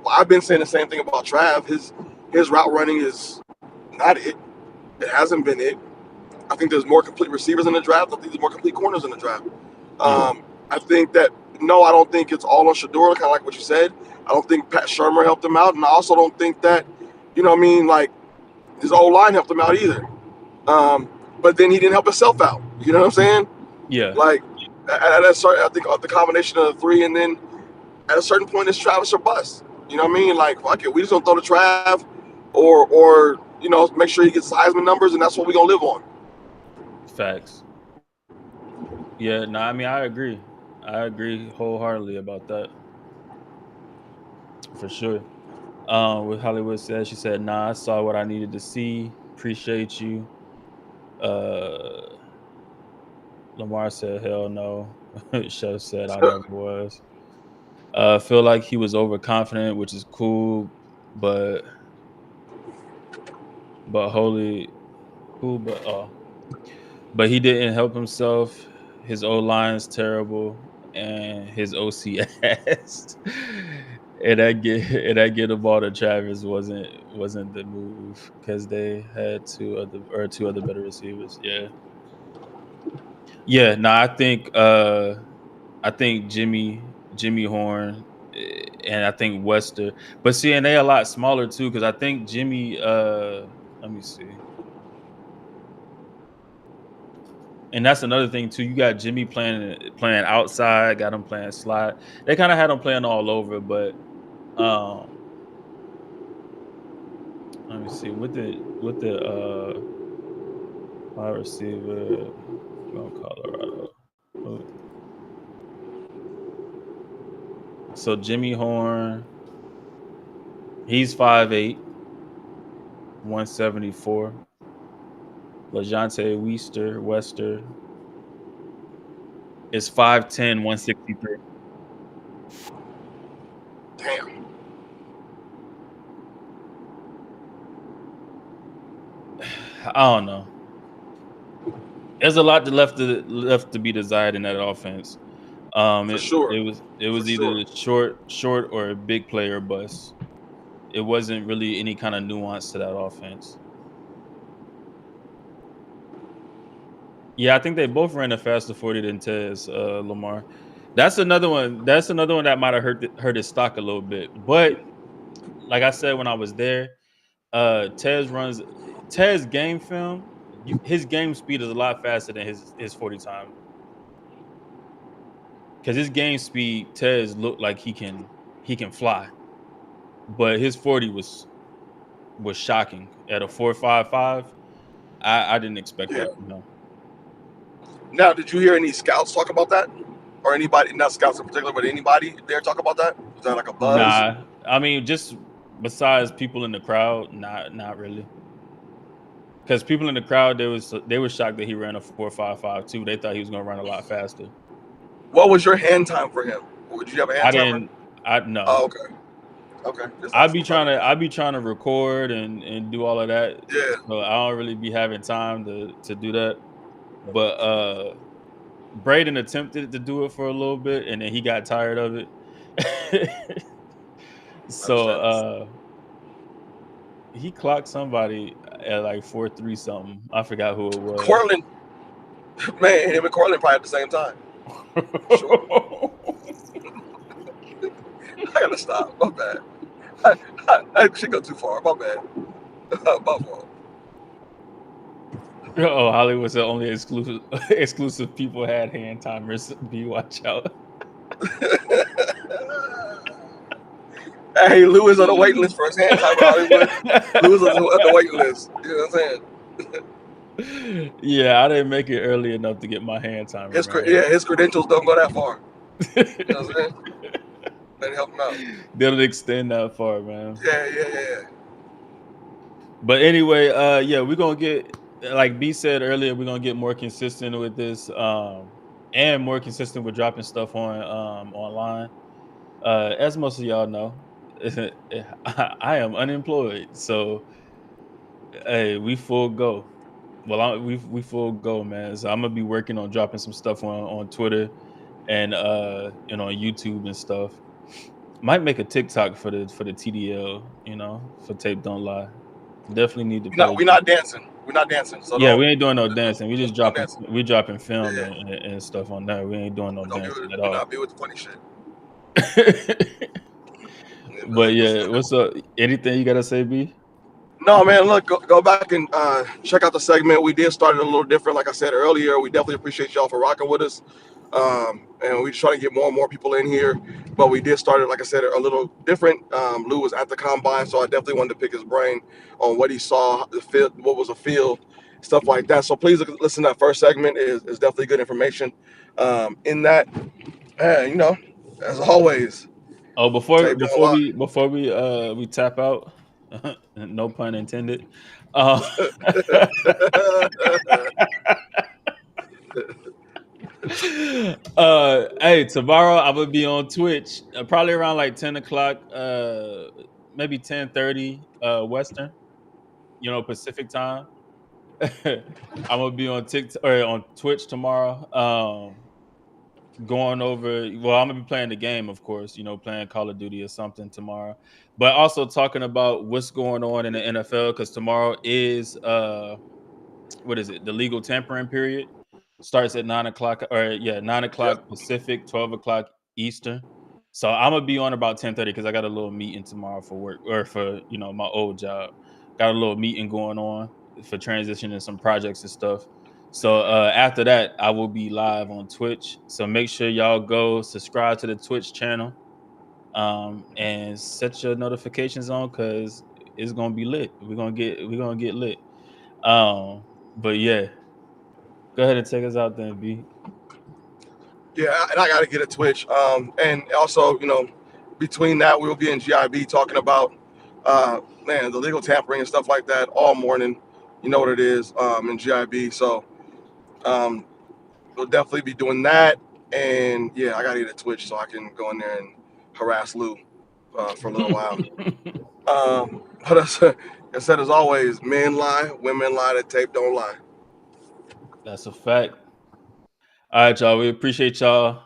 I've been saying the same thing about Trav. His route running is not it. It hasn't been it. I think there's more complete receivers in the draft. I think there's more complete corners in the draft. I think that I don't think it's all on Shedeur, kind of like what you said. I don't think Pat Shermer helped him out, and I also don't think that, like his old line helped him out either. But then he didn't help himself out. You know what I'm saying? Yeah. Like at a certain, I think the combination of the three, and then at a certain point, it's Travis or bust. You know what I mean? Like, fuck it, we just don't throw to Trav, or make sure he gets Heisman numbers, and that's what we're gonna live on. Facts. Yeah, no, I mean I agree. I agree wholeheartedly about that for sure. What Hollywood said, she said, "Nah, I saw what I needed to see. Appreciate you." Uh, Lamar said, "Hell no." Chef said, "I never was." Feel like he was overconfident, which is cool, but holy cool, but he didn't help himself. His O line's terrible, and his OC ass. And that get the ball to Travis wasn't the move because they had two other better receivers. Yeah, yeah. No, I think Jimmy Horn and I think Wester, but see, and they a lot smaller too because I think Jimmy. Let me see. And that's another thing too. You got Jimmy playing outside, got him playing slot. They kind of had him playing all over, but let me see with the wide receiver from Colorado. So Jimmy Horn, he's 5'8", 174. LaJohntay Wester is 5'10", 163. Damn. I don't know. There's a lot left to be desired in that offense. For sure. It was either short or a big player bust. It wasn't really any kind of nuance to that offense. Yeah, I think they both ran a faster 40 than Tez Lamar. That's another one. That's another one that might have hurt his stock a little bit. But like I said when I was there, Tez game film. His game speed is a lot faster than his 40 time. Because his game speed, Tez looked like he can fly, but his 40 was shocking at a 4.55. I didn't expect that from him. Now, did you hear any scouts talk about that, or anybody? Not scouts in particular, but anybody there talk about that? Was that like a buzz? Nah, I mean just besides people in the crowd, not really. Because people in the crowd, they were shocked that he ran a 4.55 too. They thought he was going to run a lot faster. What was your hand time for him? Would you have a hand time? No. Oh, okay. Okay. I'd be trying to record and do all of that. Yeah. So I don't really be having time to do that. But Braden attempted to do it for a little bit and then he got tired of it. So he clocked somebody at like 4.3 something. I forgot who it was. Cortland. Man, him and Cortland probably at the same time. Sure. I gotta stop. My bad. I should go too far. My bad. My fault. Oh, Hollywood said only exclusive people had hand timers. Be watch out. Hey, Lou is on the wait list for his hand timer. Hollywood. Lou is on the wait list. You know what I'm saying? Yeah, I didn't make it early enough to get my hand timer. His credentials don't go that far. You know what I'm saying? Let help him out. They don't extend that far, man. Yeah. But anyway, yeah, we're gonna get, like B said earlier, we're gonna get more consistent with this, and more consistent with dropping stuff on online. As most of y'all know, I am unemployed, so hey, we full go. Well, we full go, man. So I'm gonna be working on dropping some stuff on Twitter and on YouTube and stuff. Might make a TikTok for the TDL, for Tape Don't Lie. Definitely need to. We're not dancing. We're not dancing. So yeah, we ain't doing no dancing. We just dropping film and stuff on that. We ain't doing no dancing at all. Not be with the funny shit. But yeah, what's up? Anything you gotta say, B? No, man. Look, go back and check out the segment. We did start it a little different, like I said earlier. We definitely appreciate y'all for rocking with us. And we try to get more and more people in here. But we did start it, like I said, a little different. Lou was at the combine, so I definitely wanted to pick his brain on what he saw, the field, what was a field, stuff like that. So please listen to that first segment. Is definitely good information in that. And, as always, Oh, before tape don't before lie. we before we tap out, no pun intended. Uh, hey, tomorrow I'm gonna be on Twitch, probably around like 10 o'clock, maybe 10:30 Western, Pacific time. I'm gonna be on TikTok or on Twitch tomorrow. Going over, well, I'm gonna be playing the game, of course, playing Call of Duty or something tomorrow, but also talking about what's going on in the NFL because tomorrow is what is it? The legal tampering period starts at 9 o'clock, or yeah, 9 o'clock Yep. Pacific, 12 o'clock Eastern. So I'm gonna be on about 10:30 because I got a little meeting tomorrow for work or for my old job. Got a little meeting going on for transitioning some projects and stuff. So after that, I will be live on Twitch. So make sure y'all go subscribe to the Twitch channel, and set your notifications on because it's gonna be lit. We're gonna get lit. But yeah, go ahead and take us out then, B. Yeah, and I got to get a Twitch. And also, between that, we will be in GIB talking about, the legal tampering and stuff like that all morning. You know what it is, in GIB. So, um, we'll definitely be doing that. And yeah, I got to get a Twitch so I can go in there and harass Lou for a little while. But I said, as always, men lie, women lie, the tape don't lie. That's a fact. All right, y'all. We appreciate y'all.